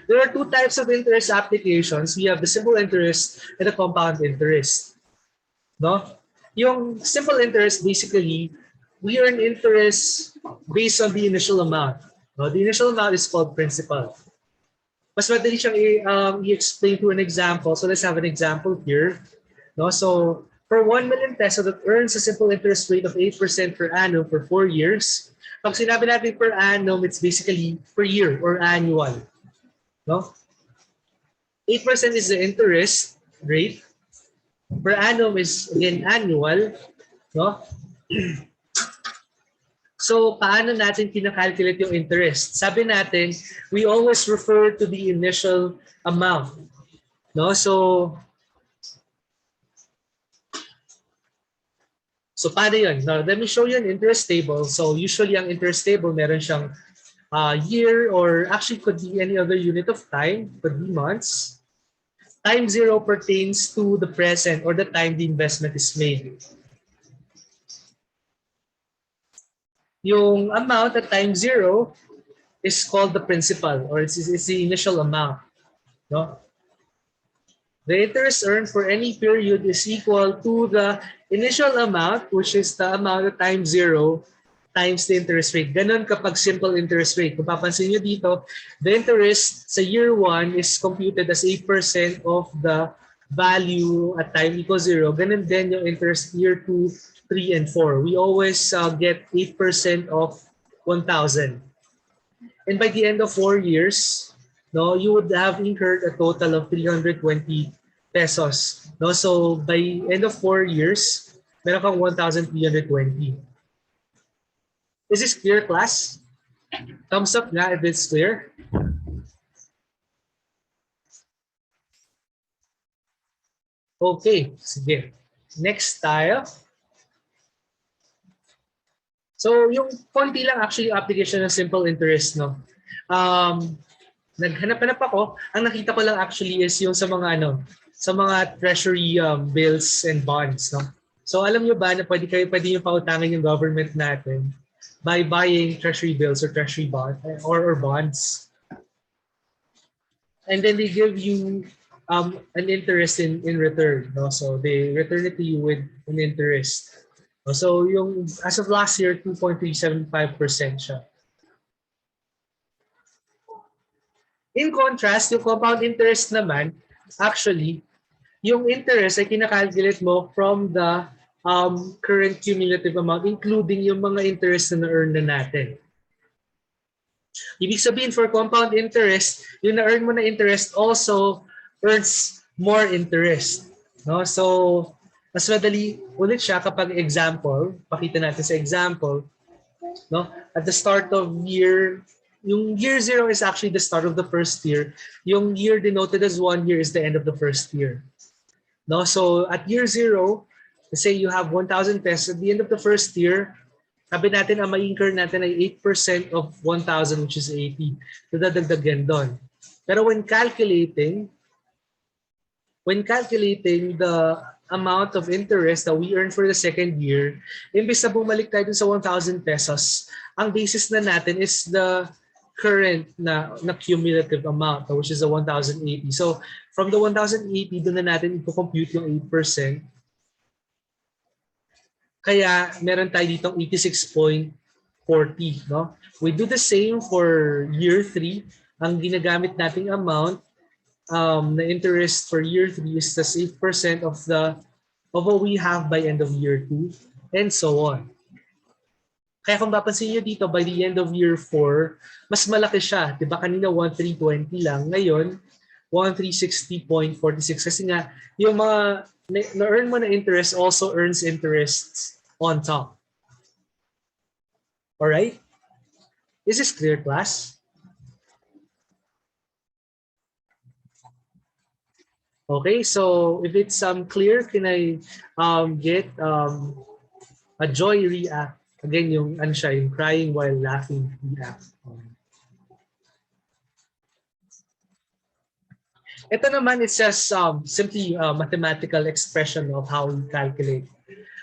There are two types of interest applications. We have the simple interest and the compound interest. No? Yung simple interest, basically, we earn interest based on the initial amount. No? The initial amount is called principal. Mas madali siyang i-explain through an example. So let's have an example here. No? So for 1 million peso that earns a simple interest rate of 8% per annum for 4 years, pag sinabi natin per annum, it's basically per year or annual. No? 8% is the interest rate. Per annum is, again, annual. No? So, paano natin kinakalculate yung interest? Sabi natin, we always refer to the initial amount. No? So paano yun? Now, let me show you an interest table. So, usually ang interest table, meron siyang year or actually could be any other unit of time, could be months. Time zero pertains to the present or the time the investment is made. Yung amount at time zero is called the principal or it's the initial amount. No? The interest earned for any period is equal to the initial amount, which is the amount at time zero, times the interest rate. Ganon kapag simple interest rate. Kung papansin nyo dito, the interest sa year 1 is computed as 8% of the value at time equals 0. Ganon din yung interest year 2, 3, and 4. We always get 8% of 1,000. And by the end of 4 years, no, you would have incurred a total of 320 pesos. No? So by end of 4 years, meron kang 1,320. Is this clear, class? Thumbs up nga if it's clear. Okay, sige. Next tayo. So, yung konti lang actually yung application ng simple interest, no? Naghanap-hanap ako. Ang nakita ko lang actually is yung sa mga sa mga treasury bills and bonds, no? So, alam nyo ba na pwede nyo pautangin yung government natin by buying treasury bills or treasury bond or bonds. And then they give you an interest in return, no? So, they return it to you with an interest. So, yung as of last year, 2.375% siya. In contrast, yung compound interest naman, actually, yung interest ay kinakalculate mo from the current cumulative amount, including yung mga interest na na-earn na natin. Ibig sabihin, for compound interest, yung na-earn mo na interest also earns more interest. No? So, mas madali ulit siya kapag example, pakita natin sa example, no? At the start of year, yung year 0 is actually the start of the first year. Yung year denoted as 1 year is the end of the first year. No? So at year 0, let's say you have 1,000 pesos. At the end of the first year, sabi natin ang ma-incur natin ay 8% of 1,000 which is 80. So dadagdag yan doon. Pero when calculating the amount of interest that we earn for the second year, imbes na bumalik tayo sa 1,000 pesos, ang basis na natin is the current na cumulative amount, which is the 1,080. So, from the 1,080, doon na natin i-compute yung 8%. Kaya, meron tayo ditong 86.40. No? We do the same for year 3. Ang ginagamit nating amount na interest for year 3 is just 8% of what we have by end of year 2, and so on. Kaya kung mapansin nyo dito, by the end of year 4, mas malaki siya. Diba kanina 1,320 lang. Ngayon, 1,360.46. Kasi nga, yung mga na-earn mo na interest also earns interest on top. Alright? Is this clear, class? Okay, so if it's clear, can I get a joy react? Again, yung ano siya, yung crying while laughing react. Ito naman is just simply a mathematical expression of how we calculate.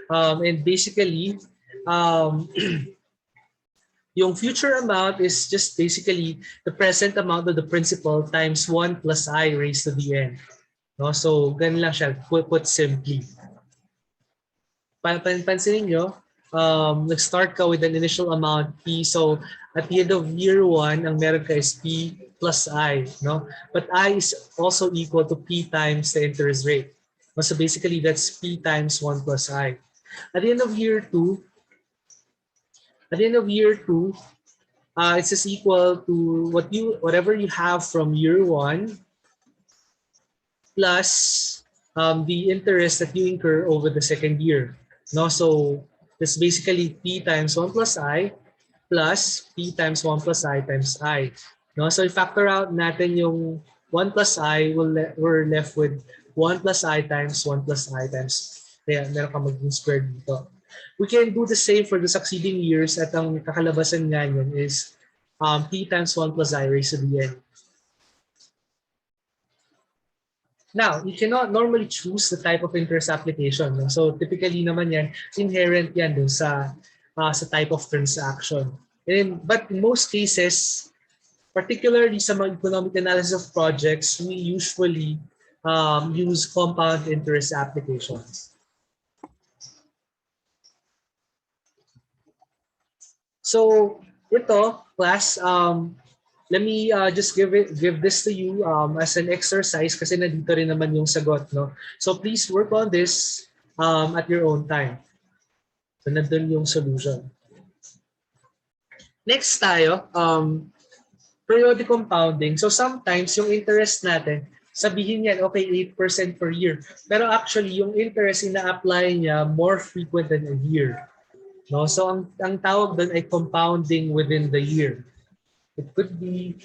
And basically, yung future amount is just basically the present amount of the principal times 1 plus I raised to the n. No? So, ganun lang siya, put simply. Pansinin nyo, nag-start ka with an initial amount P. So, at the end of year 1, ang meron ka is P plus I. No? But I is also equal to P times the interest rate. So, basically, that's P times 1 plus I. At the end of year 2, it's just equal to whatever you have from year 1 plus the interest that you incur over the second year. No, so that's basically P times 1 plus I plus P times 1 plus I times I. No, so i-factor out natin yung 1 plus I, we're left with 1 plus I times 1 plus I times, kaya meron ka maging square dito. We can do the same for the succeeding years at ang kakalabasan nga yun is P times 1 plus I raised to the n. Now, you cannot normally choose the type of interest application. No? So typically naman yan, inherent yan dun sa type of transaction. But in most cases, particularly sa mga economic analysis of projects, we usually use compound interest applications. So ito, class, let me just give this to you as an exercise kasi nandito rin naman yung sagot, no? So please work on this at your own time. So nandun yung solution. Next tayo, periodic compounding. So sometimes yung interest natin, sabihin yan, okay, 8% per year. Pero actually, yung interest ina-apply niya more frequent than a year. No? So ang tawag doon ay compounding within the year. It could be,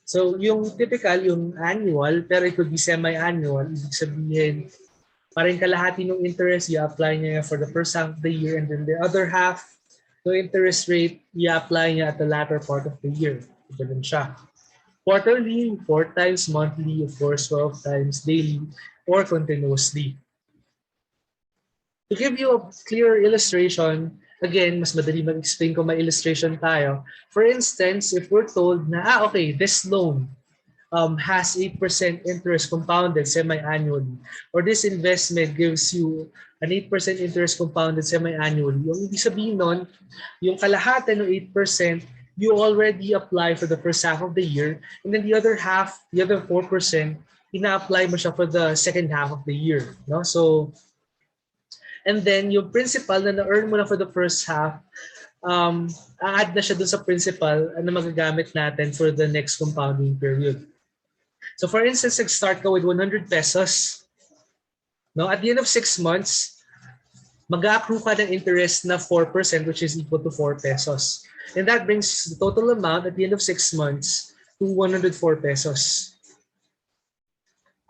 so yung typical, yung annual, pero it could be semi-annual. Ibig sabihin, parang kalahati ng interest, i-apply niya for the first half of the year, and then the other half, the interest rate, i-apply niya at the latter part of the year. Ganun siya. Quarterly, 4 times, monthly, of course, 12 times, daily, or continuously. To give you a clear illustration, again, mas madali mag-explain kung may illustration tayo. For instance, if we're told na, okay, this loan has 8% interest compounded semi-annually, or this investment gives you an 8% interest compounded semi-annually, yung ibig sabihin nun, yung kalahati ng 8%, you already apply for the first half of the year, and then the other half, the other 4%, ina-apply mo siya for the second half of the year. No? So, and then yung principal na na-earn mo na for the first half, a-add na siya dun sa principal na magagamit natin for the next compounding period. So for instance, start ka with 100 pesos. No? At the end of 6 months, mag-accrue ka ng interest na 4%, which is equal to 4 pesos. And that brings the total amount at the end of 6 months to 104 pesos.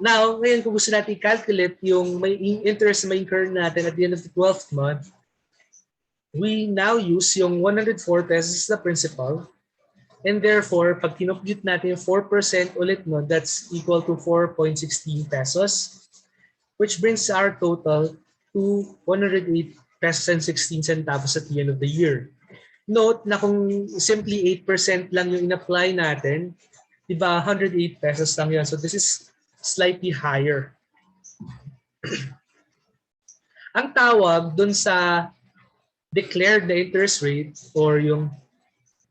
Now, ngayon kung gusto natin i-calculate yung may interest na may incur natin at the end of the 12th month, we now use yung 104 pesos na principal. And therefore, pag kinompute natin yung 4% ulit nun, that's equal to 4.16 pesos, which brings our total to 108 pesos and 16 centavos at the end of the year. Note na kung simply 8% lang yung in-apply natin, diba 108 pesos lang yun. So this is slightly higher. Ang tawag dun sa declared na interest rate or yung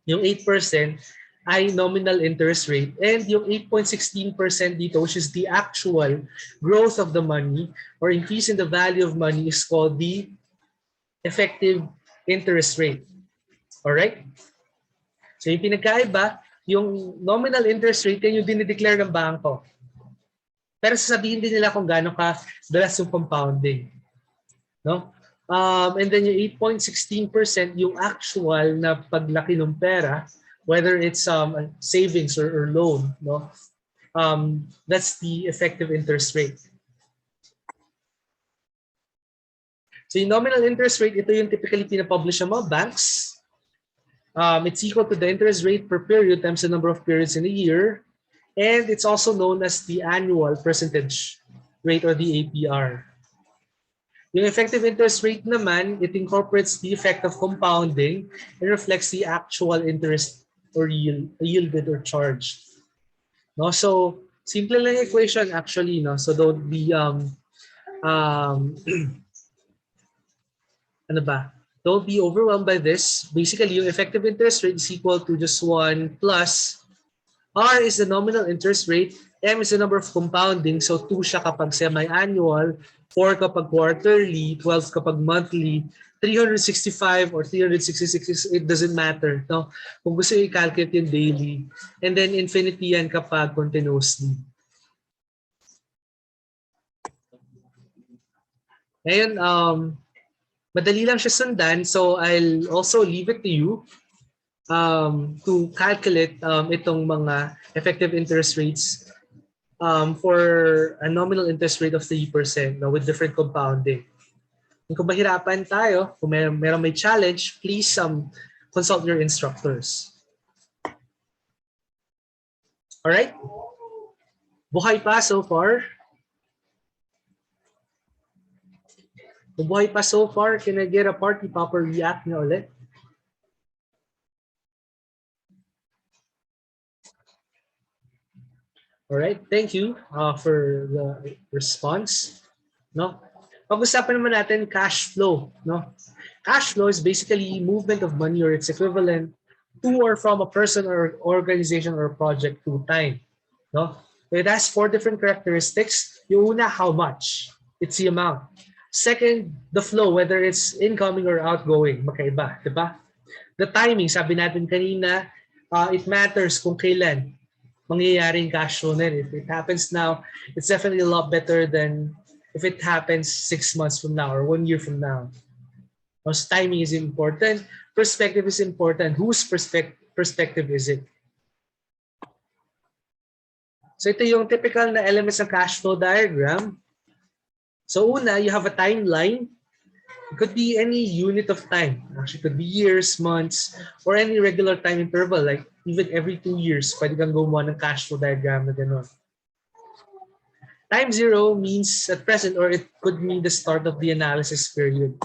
8% ay nominal interest rate, and yung 8.16% dito, which is the actual growth of the money or increase in the value of money, is called the effective interest rate. Alright? So yung pinagkaiba, yung nominal interest rate, yan yung dinideclare ng bangko. Pero sasabihin din nila kung gaano ka dalas yung compounding. No? And then yung 8.16%, yung actual na paglaki ng pera, whether it's savings or loan, no? That's the effective interest rate. So yung nominal interest rate, ito yung typically pinapublish ng mga banks. It's equal to the interest rate per period times the number of periods in a year. And it's also known as the annual percentage rate or the APR. Yung effective interest rate naman, it incorporates the effect of compounding and reflects the actual interest or yielded or charged. No? So, simple lang equation actually. No? So, don't be, ano ba? Don't be overwhelmed by this. Basically, yung effective interest rate is equal to just 1 plus R is the nominal interest rate, M is the number of compounding, so 2 siya kapag semi-annual, 4 kapag quarterly, 12 kapag monthly, 365 or 366, it doesn't matter. No? Kung gusto i-calculate yung daily, and then infinity yan kapag continuously. Ngayon, madali lang siya sundan, so I'll also leave it to you to calculate itong mga effective interest rates for a nominal interest rate of 3% with different compounding. Kung mahirapan tayo, kung meron may challenge, please consult your instructors. Alright? Buhay pa so far? Kung buhay pa so far, can I get a party popper react na ulit? All right, thank you for the response. No, pag-usapan naman natin cash flow. No, cash flow is basically movement of money or its equivalent to or from a person or organization or project to time. No, it has 4 different characteristics. Yung una, how much? It's the amount. Second, the flow, whether it's incoming or outgoing, magkaiba, di ba? The timing, sabi natin kanina, it matters kung kailan mangyayari yung cash flow na. If it happens now, it's definitely a lot better than if it happens 6 months from now or 1 year from now. Because timing is important. Perspective is important. Whose perspective is it? So ito yung typical na elements ng cash flow diagram. So una, you have a timeline. It could be any unit of time. Actually, it could be years, months, or any regular time interval. Like even every 2 years, pwede kang gumawa ng cash flow diagram na gano'n. Time zero means at present, or it could mean the start of the analysis period.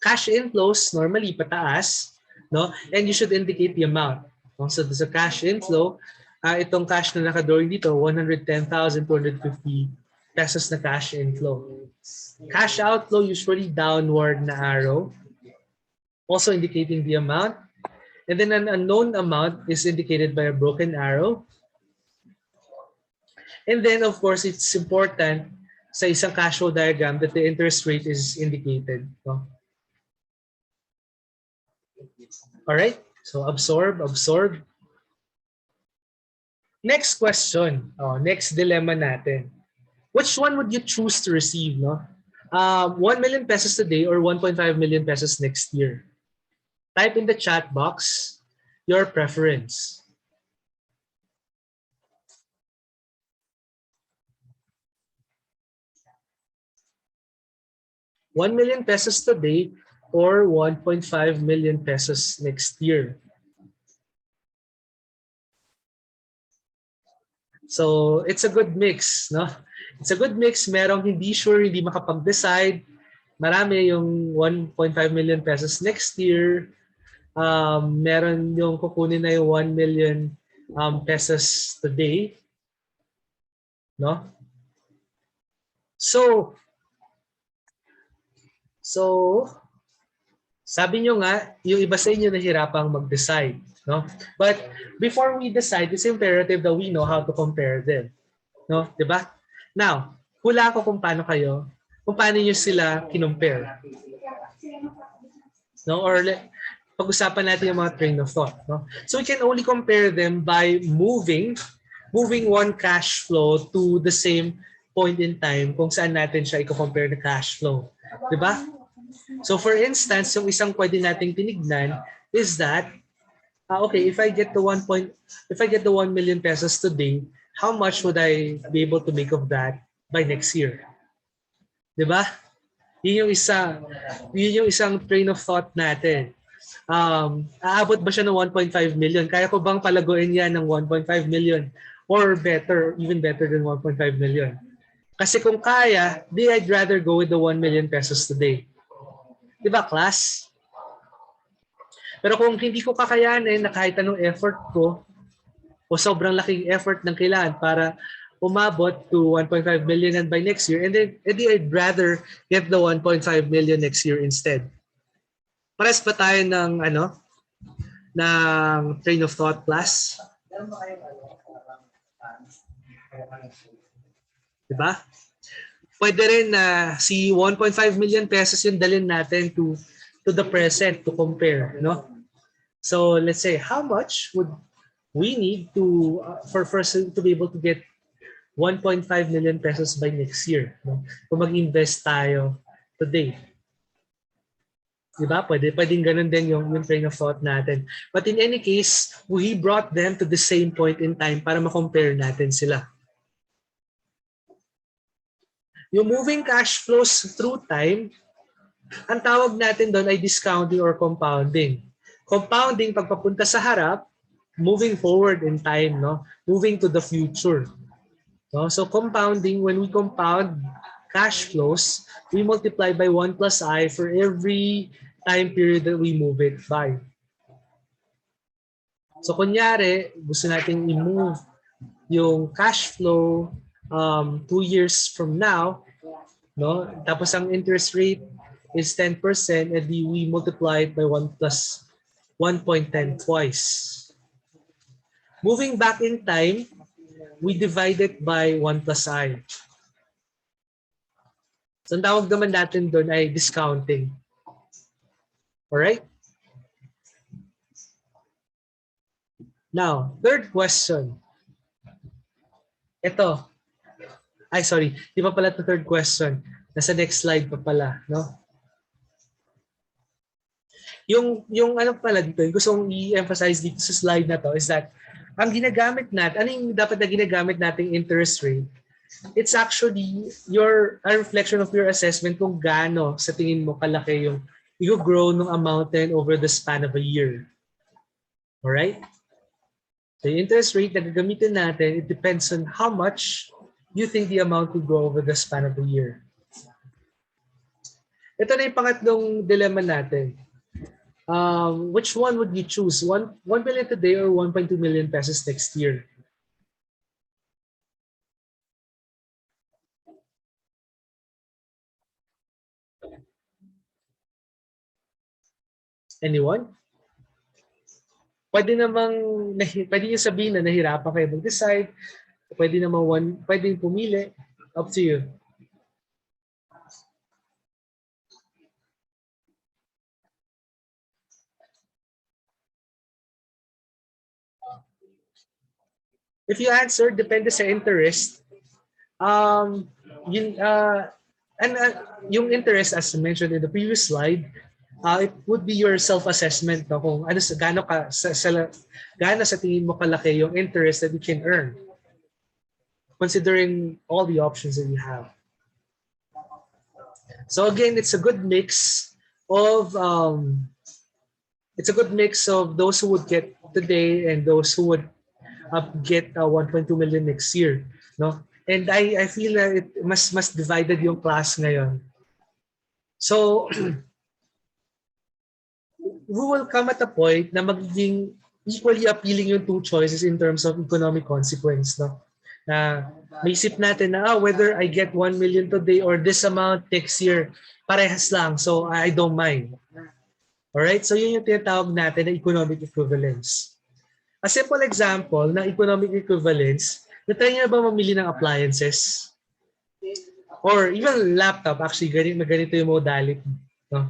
Cash inflows normally pataas, no? And you should indicate the amount. So there's a cash inflow. Itong cash na naka-drawing dito, 110,250 pesos na cash inflow. Cash outflow usually downward na arrow, also indicating the amount. And then an unknown amount is indicated by a broken arrow. And then of course, it's important sa isang cash flow diagram that the interest rate is indicated. No? All right, so absorb. Next question, next dilemma natin. Which one would you choose to receive? No? 1 million pesos today or 1.5 million pesos next year? Type in the chat box your preference. ₱1 million today or 1.5 million pesos next year. So it's a good mix, no? It's a good mix. Merong hindi sure, hindi makapag-decide. Marami yung 1.5 million pesos next year. Meron yung kukunin na yung 1 million pesos today, no? So sabi nyo nga, yung iba sa inyo nahirapang mag-decide, no? But before we decide, it's imperative that we know how to compare them, no? 'Di ba? Now, hula ko kung paano nyo sila kinompare. No? Or pag-usapan natin yung mga train of thought, no? So we can only compare them by moving one cash flow to the same point in time kung saan natin siya i-compare na cash flow. 'Di ba? So for instance, yung isang pwede nating tinignan is that okay, if I get the 1 million pesos today, how much would I be able to make of that by next year? 'Di ba? Yun yung isang train of thought natin. Aabot ba siya ng 1.5 million? Kaya ko bang palaguin yan ng 1.5 million or better, even better than 1.5 million? Kasi kung kaya, I'd rather go with the 1 million pesos today. 'Di ba, class? Pero kung hindi ko kakayanin na kahit anong effort ko o sobrang laking effort ng kailangan para umabot to 1.5 million and by next year, and then I'd rather get the 1.5 million next year instead. Pares ba tayo ng train of thought, class? Diba? Pwede rin na si 1.5 million pesos yung dalhin natin to the present to compare, no? So let's say how much would we need to for us to be able to get 1.5 million pesos by next year, no? Kung mag-invest tayo today. Diba? Pwedeng ganun din yung train of thought natin. But in any case, we brought them to the same point in time para ma-compare natin sila. Yung moving cash flows through time, ang tawag natin doon ay discounting or compounding. Compounding pagpapunta sa harap, moving forward in time, no? Moving to the future. No? So compounding, when we compound cash flows, we multiply by 1 plus I for every time period that we move it by. So kunyari, gusto natin i-move yung cash flow 2 years from now, no? Tapos ang interest rate is 10% and we multiply it by 1 plus 1.10 twice. Moving back in time, we divide it by 1 plus I. So ang tawag naman natin doon ay discounting. Alright? Now, third question. Ito. Ay, sorry. Di pa pala ito third question. Nasa next slide pa pala. No? Yung ano pala dito, yung gusto kong i-emphasize dito sa slide na to is that ang ginagamit natin, ano yung dapat na ginagamit nating interest rate? It's actually a reflection of your assessment kung gaano sa tingin mo kalaki yung i-grow ng amount then over the span of a year. Alright? The interest rate na gagamitin natin, it depends on how much you think the amount will grow over the span of a year. Ito na yung pangatlong dilemma natin. Which one would you choose? 1 million today or 1.2 million pesos next year? Anyone? Pwede namang, pwede nyo sabihin na nahirapan kayo mag-decide. Pwede namang pwede pumili. Up to you. If you answer, depende sa interest. Yun, yung interest, as mentioned in the previous slide, it would be your self-assessment no, kung ano gaano sa tingin mo kalaki yung interest that you can earn considering all the options that you have. So again, it's a good mix of those who would get today and those who would get 1.2 million next year, no? And I feel that it mas divided yung class ngayon. So we will come at a point na magiging equally appealing yung two choices in terms of economic consequence, no? Na maisip natin na whether I get 1 million today or this amount next year, parehas lang. So I don't mind. Alright? So yun yung tinatawag natin na economic equivalence. A simple example ng economic equivalence, na-try nyo na ba mamili ng appliances? Or even laptop, actually, ganito yung modality. No?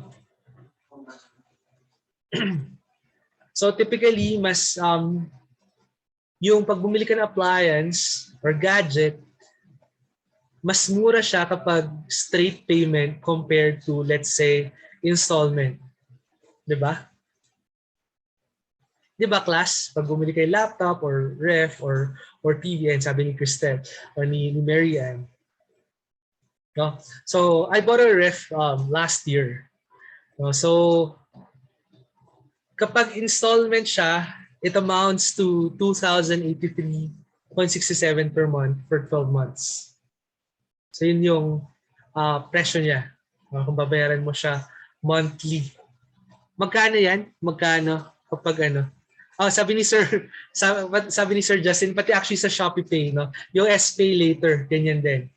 So typically, mas yung pag bumili ka ng appliance or gadget, mas mura siya kapag straight payment compared to, let's say, installment. Diba? Diba, class? Pag bumili kayo laptop or ref or TV, and sabi ni Cristel or ni Mary Ann. No? So, I bought a ref last year. No? So, kapag installment siya, it amounts to 2,083.67 per month for 12 months. So, yun yung presyo niya. Kung babayaran mo siya monthly. Magkano yan? Magkano? Kapag ano? Sabi ni Sir Justin, pati actually sa Shopee Pay, no? Yung S-Pay later, ganyan din.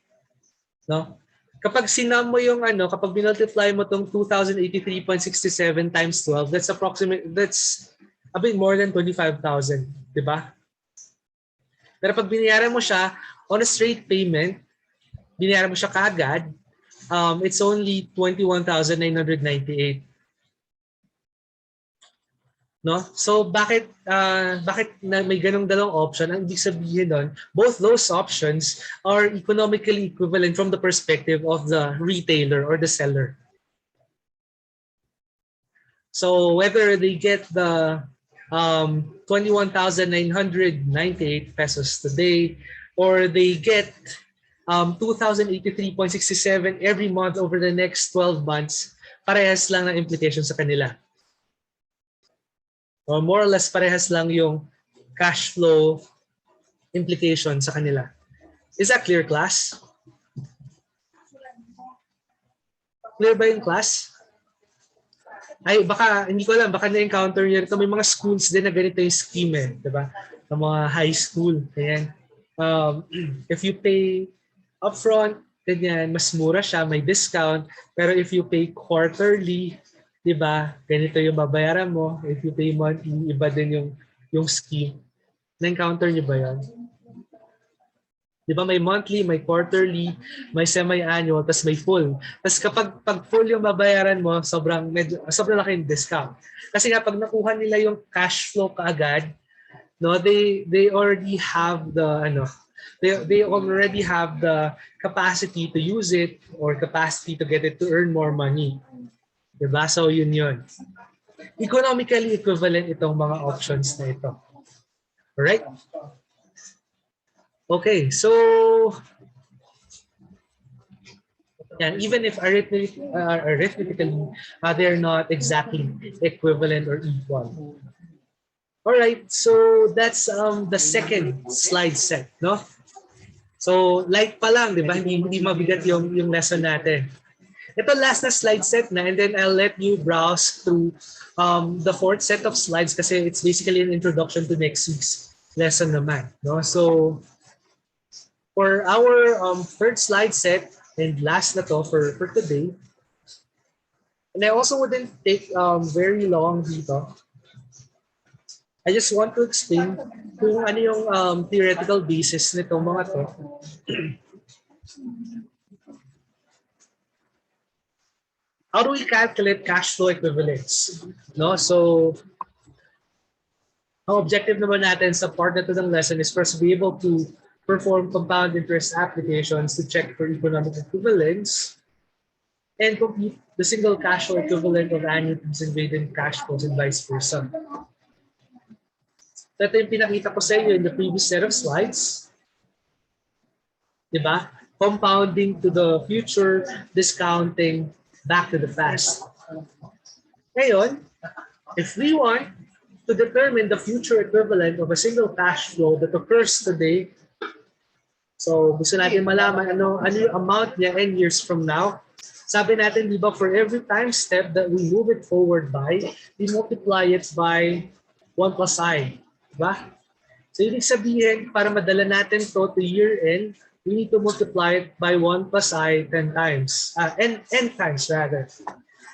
No? Kapag sinam mo yung kapag binultiply mo tong 2,083.67 times 12, that's a bit more than 25,000, di ba? Pero pag binayaran mo siya on a straight payment, binayaran mo siya kaagad, it's only 21,998. No? So bakit na may ganong dalawang option? Ang ibig sabihin doon, both those options are economically equivalent from the perspective of the retailer or the seller. So whether they get the 21,998 pesos today or they get 2,083.67 every month over the next 12 months, parehas lang ng implication sa kanila. Or more or less parehas lang yung cash flow implication sa kanila. Is that clear, class? Clear ba yung class? Ay, baka, hindi ko alam, baka na-encounter nyo ito. May mga schools din na ganito yung scheme eh, diba? Sa mga high school. Ayan. If you pay upfront, ganyan, mas mura siya, may discount. Pero if you pay quarterly, diba, ganito yung babayaran mo. If you pay monthly, iba din yung scheme. Na-encounter nyo ba yan? Diba may monthly, may quarterly, may semi-annual, tas may full. Tas kapag full yung babayaran mo, sobrang laki yung discount. Kasi nga pag nakuha nila yung cash flow kaagad, no, they already have they already have the capacity to use it or capacity to get it to earn more money. Diba? So yun. Economically equivalent itong mga options na ito. Alright? Okay, so and even if arithmetically they're not exactly equivalent or equal. All right, so that's the second slide set, no? So light pa lang, di ba? Hindi mabigat yung lesson natin. Ito last na slide set na, and then I'll let you browse through the fourth set of slides kasi it's basically an introduction to next week's lesson naman, no? So for our third slide set and last na to for today, and I also wouldn't take very long dito. I just want to explain kung ano yung theoretical basis nitong mga to. How do we calculate cash flow equivalents? No? So, ang objective naman natin sa part na to ng lesson is for us to be able to perform compound interest applications to check for economic equivalence and compute the single cash flow equivalent of annuities and latent cash flows and vice versa. Ito yung pinakita ko sa inyo in the previous set of slides. Diba? Compounding to the future, discounting back to the past. Ngayon, if we want to determine the future equivalent of a single cash flow that occurs today, so gusto natin malaman ano yung amount niya 10 years from now. Sabi natin, di ba, for every time step that we move it forward by, we multiply it by 1 plus I. Diba? So, ibig sabihin, para madala natin to year end, we need to multiply it by 1 plus I 10 times. N times rather.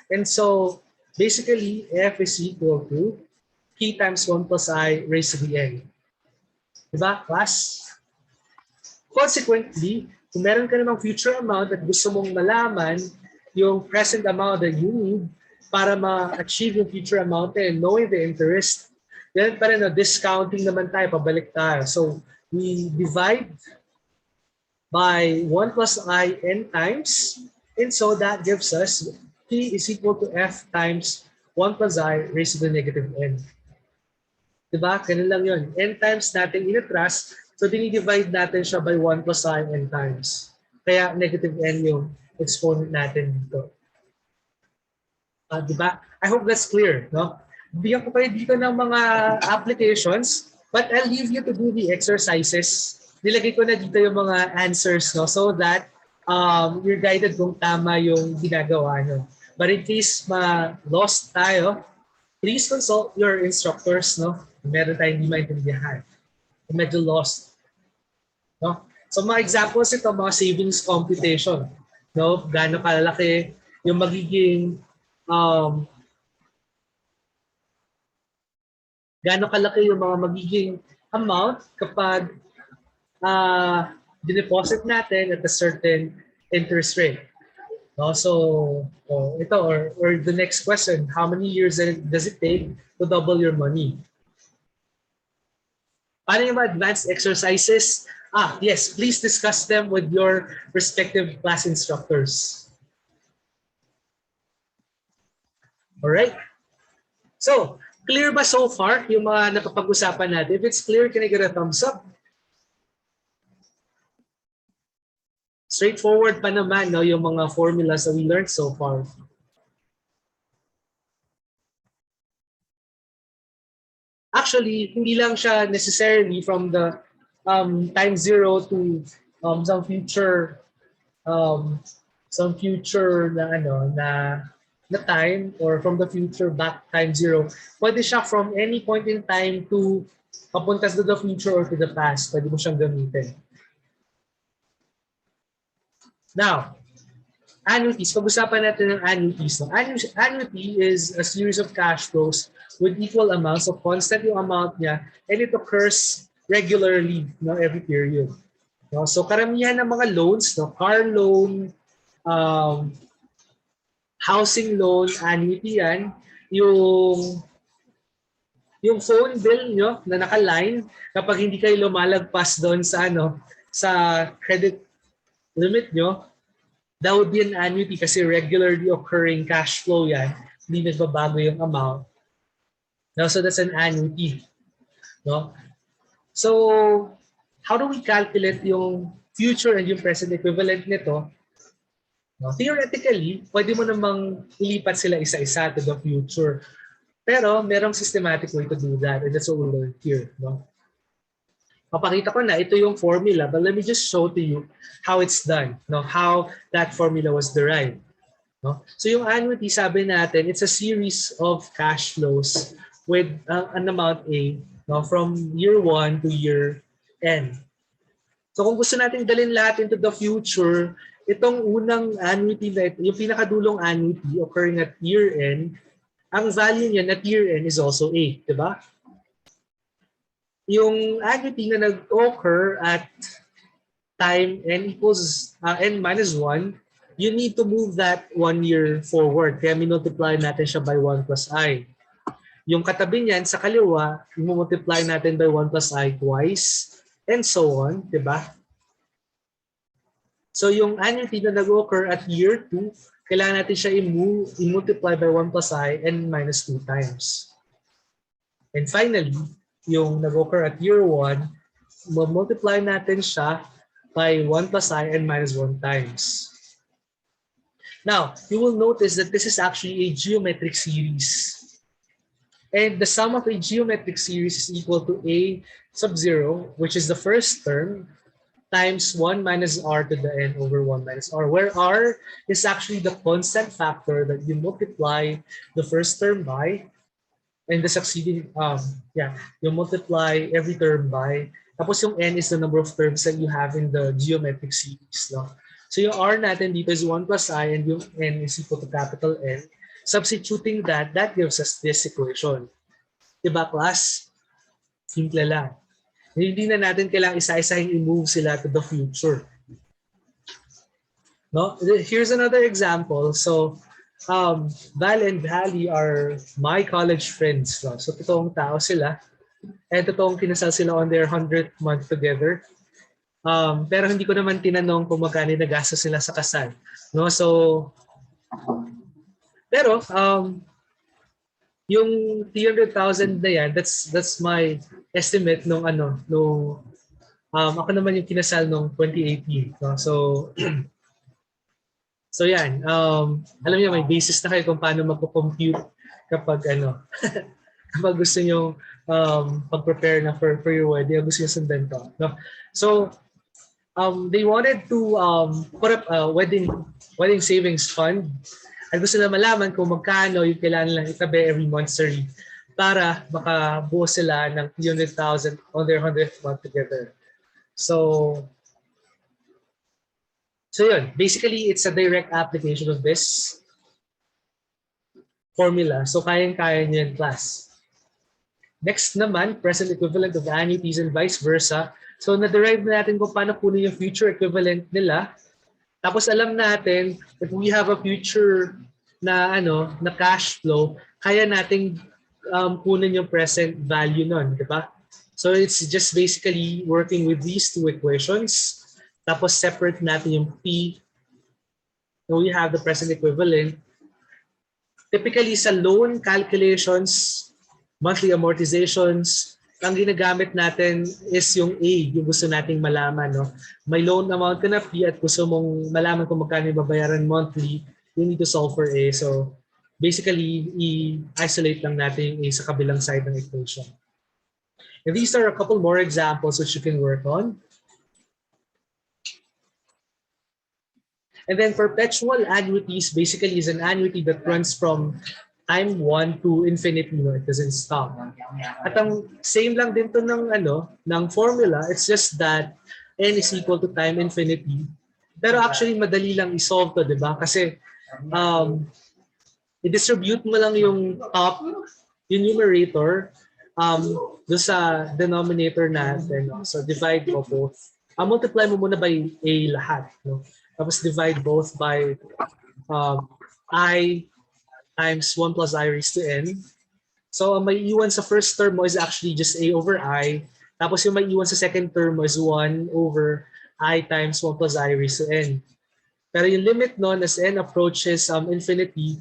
And so, basically, F is equal to P times 1 plus I raised to the N. Diba, class? Consequently, kung meron ka namang future amount at gusto mong malaman yung present amount that you need para ma-achieve yung future amount and knowing the interest, then pa rin, discounting naman tayo, pabalik tayo. So, we divide by 1 plus I n times, and so that gives us P is equal to F times 1 plus I raised to the negative n. Diba? Ganun lang yun. N times natin inatras, so dinidivide natin siya by 1 plus I n times. Kaya negative n yung exponent natin dito. Diba? I hope that's clear, no? Bigyan ko kayo dito ng mga applications, but I'll leave you to do the exercises. Nilagay ko na dito yung mga answers, no, so that you're guided kung tama yung ginagawa nyo. But in case ma-lost tayo, please consult your instructors, no? Meron tayong hindi maintindihan. Medyo lost, no? So mga examples ito, mga savings computation, no? Gaano kalaki yung magiging gaano kalaki yung mga magiging amount kapag dineposit natin at a certain interest rate. No? So, ito or the next question, how many years does it take to double your money? Paano yung mga advanced exercises? Yes, please discuss them with your respective class instructors. All right. So, clear ba so far yung mga nakapag-usapan natin? If it's clear, can I get a thumbs up? Straightforward pa naman, no, yung mga formulas that we learned so far. Actually, hindi lang siya necessarily from the time zero to some future na time or from the future back time zero. Pwede siya from any point in time to papunta to the future or to the past. Pwede mo siyang gamitin. Now, annuities. Pag-usapan natin ng annuities. Annuity is a series of cash flows with equal amounts. So constant yung amount niya and it occurs regularly, no, every period. No? So karamihan ng mga loans, no, car loan, housing loan, annuity yan, yung phone bill nyo na naka-line kapag hindi kayo lumalagpas doon sa sa credit limit nyo, that would be an annuity kasi regularly occurring cash flow yan. Hindi nagbabago yung amount. No, so that's an annuity. No? So, how do we calculate yung future and yung present equivalent nito? No? Theoretically, pwede mo namang ilipat sila isa-isa to the future. Pero merong systematic way to do that, and that's what we'll learn here. No? Papakita ko na ito yung formula, but let me just show to you how it's done, no? How that formula was derived. No? So yung annuity, sabi natin, it's a series of cash flows with an amount A, no? From year 1 to year N. So kung gusto natin dalhin lahat into the future, itong unang annuity na ito, yung pinakadulong annuity occurring at year N, ang value niya at year N is also A, di ba? Yung annuity na nag-occur at time N equals N minus 1, you need to move that 1 year forward. Kaya minultiply natin siya by 1 plus I. Yung katabi niyan sa kaliwa, i-multiply natin by 1 plus I twice, and so on, di ba? So yung annuity na nag-occur at year 2, kailangan natin siya i-multiply by 1 plus I and minus 2 times. And finally, yung nag-occur at year 1, multiply natin siya by 1 plus I and minus 1 times. Now, you will notice that this is actually a geometric series. And the sum of a geometric series is equal to A sub 0, which is the first term, times 1 minus R to the N over 1 minus R, where R is actually the constant factor that you multiply the first term by, and the succeeding, you multiply every term by, tapos yung N is the number of terms that you have in the geometric series. No? So yung R natin dito is 1 plus I, and yung N is equal to capital N. Substituting that gives us this equation. Diba, class? Simple lang. Hindi na natin kailangang isa-isahin i-move sila to the future. No? Here's another example. So, Val and Valley are my college friends. No? So, totoong tao sila. And totoong kinasal sila on their 100th month together. Pero hindi ko naman tinanong kung magkano nagastos sila sa kasal. No? So, pero, yung 300,000 na yan, that's my estimate nung ako naman yung kinasal nung 2018. No? So, so yan. Alam niyo, may basis na kayo kung paano magpo-compute kapag kapag gusto niyo pag-prepare na for your wedding, gusto niyo sundan to. No? So, they wanted to put up a wedding savings fund. At gusto na malaman kung magkano yung kailangan lang itabi every monthsary para makabuo sila ng 300,000 on their 100th month together. So yun. Basically, it's a direct application of this formula. So kayang-kaya niyo yung class. Next naman, present equivalent of annuities and vice versa. So na-derive na natin kung paano kunin yung future equivalent nila. Tapos alam natin if we have a future na na cash flow, kaya nating kunin yung present value nun, di ba? So it's just basically working with these two equations. Tapos separate natin yung P. So we have the present equivalent. Typically sa loan calculations, monthly amortizations, ang ginagamit natin is yung A, yung gusto nating malaman. No? May loan amount ka na P at gusto mong malaman kung magkano yung babayaran monthly, you need to solve for A. So basically, i-isolate lang natin yung A sa kabilang side ng equation. And these are a couple more examples which you can work on. And then perpetual annuities basically is an annuity that runs from time 1 to infinity, no? It doesn't stop. At ang same lang din to ng formula, it's just that n is equal to time infinity. Pero actually madali lang i-solve to, 'di ba? Kasi i-distribute mo lang yung top, yung numerator do sa denominator natin, no? So divide mo both. Multiply mo muna by a lahat, no? Tapos divide both by I times 1 plus I raised to n. So ang may iwan sa first term mo is actually just a over I. Tapos yung may iwan sa second term mo is 1 over I times 1 plus I raised to n. Pero yung limit nun as n approaches infinity,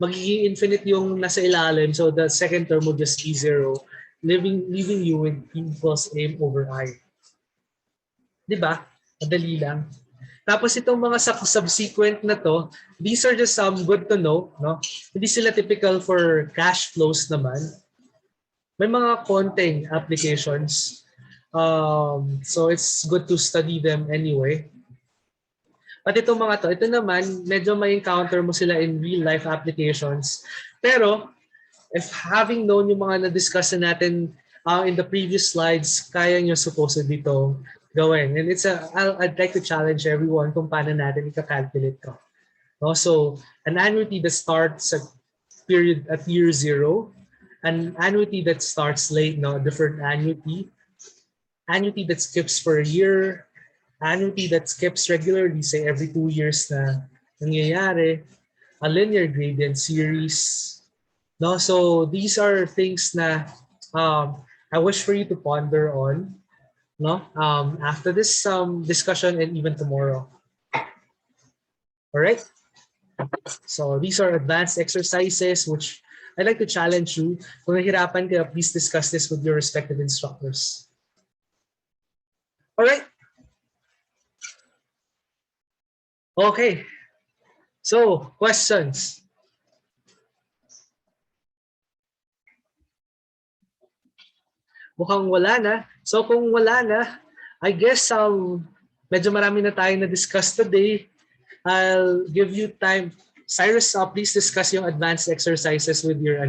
magiging infinite yung nasa ilalim. So the second term will just be 0, leaving you with P equals M over I. Di ba? Madali lang. Tapos itong mga subsequent na to, these are just some good to know. No? Hindi sila typical for cash flows naman. May mga konting applications. So it's good to study them anyway. But itong mga to, ito naman, medyo may encounter mo sila in real life applications. Pero, if having known yung mga na-discuss na natin in the previous slides, kaya nyo supposedly to gawin. And I'd like to challenge everyone kung paano natin ika-calculate to. No? So, an annuity that starts at year 0, an annuity that starts late, no, different annuity that skips for a year, annuity that skips regularly, say every 2 years na nangyayari, a linear gradient series. No, so these are things na I wish for you to ponder on, no, after this discussion and even tomorrow. All right. So these are advanced exercises which I'd like to challenge you. Kung nahirapan kayo, please discuss this with your respective instructors. All right. Okay. So, questions? Mukhang wala na. So, kung wala na, I guess medyo marami na tayo na-discuss today. I'll give you time. Cyrus, please discuss yung advanced exercises with your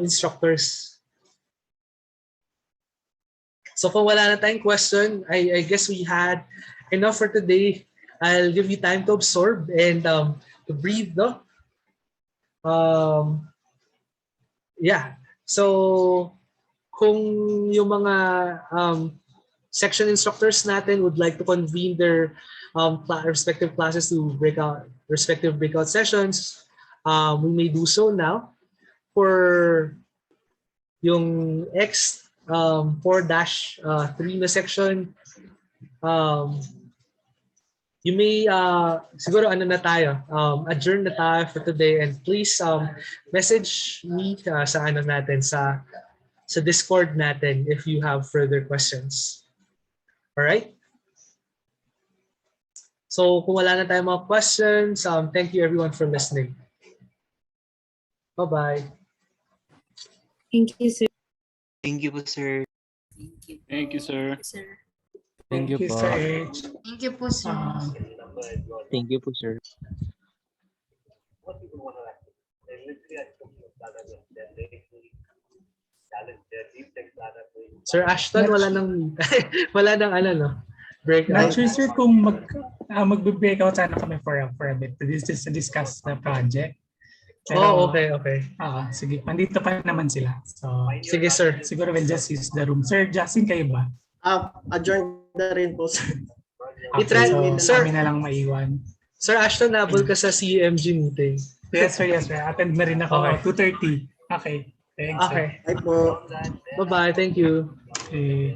instructors. So kung wala na tayong question, I guess we had enough for today. I'll give you time to absorb and to breathe, no? Yeah. So kung yung mga section instructors natin would like to convene their respective classes to respective breakout sessions, we may do so now. For yung X 4-3 na section, you may siguro adjourn na tayo for today, and please message me sa natin sa Discord natin if you have further questions. All right? So kung wala na tayong mga questions, thank you everyone for listening. Bye-bye. Thank you, sir. Thank you po, sir. Thank you, sir. Thank you, Sir po. H. Thank you po, sir. Thank you po, sir. Sir Ashton, wala nang breakout. Not sure, sir, kung magbe-breakout sana kami for a bit. This is to discuss the project. Pero, okay. Sige, nandito pa naman sila. So, Sige, sir. siguro we'll just use the room. Sir Justin, kayo ba? Adjourn na rin po, sir. I-try, so, sir. kami na lang maiwan. Sir Ashton, nabol ka sa CMG meeting. Yes, sir. Attend na rin ako. Okay. 2:30. Okay. Thanks, sir. Okay. Bye po. Bye-bye. Thank you. Okay.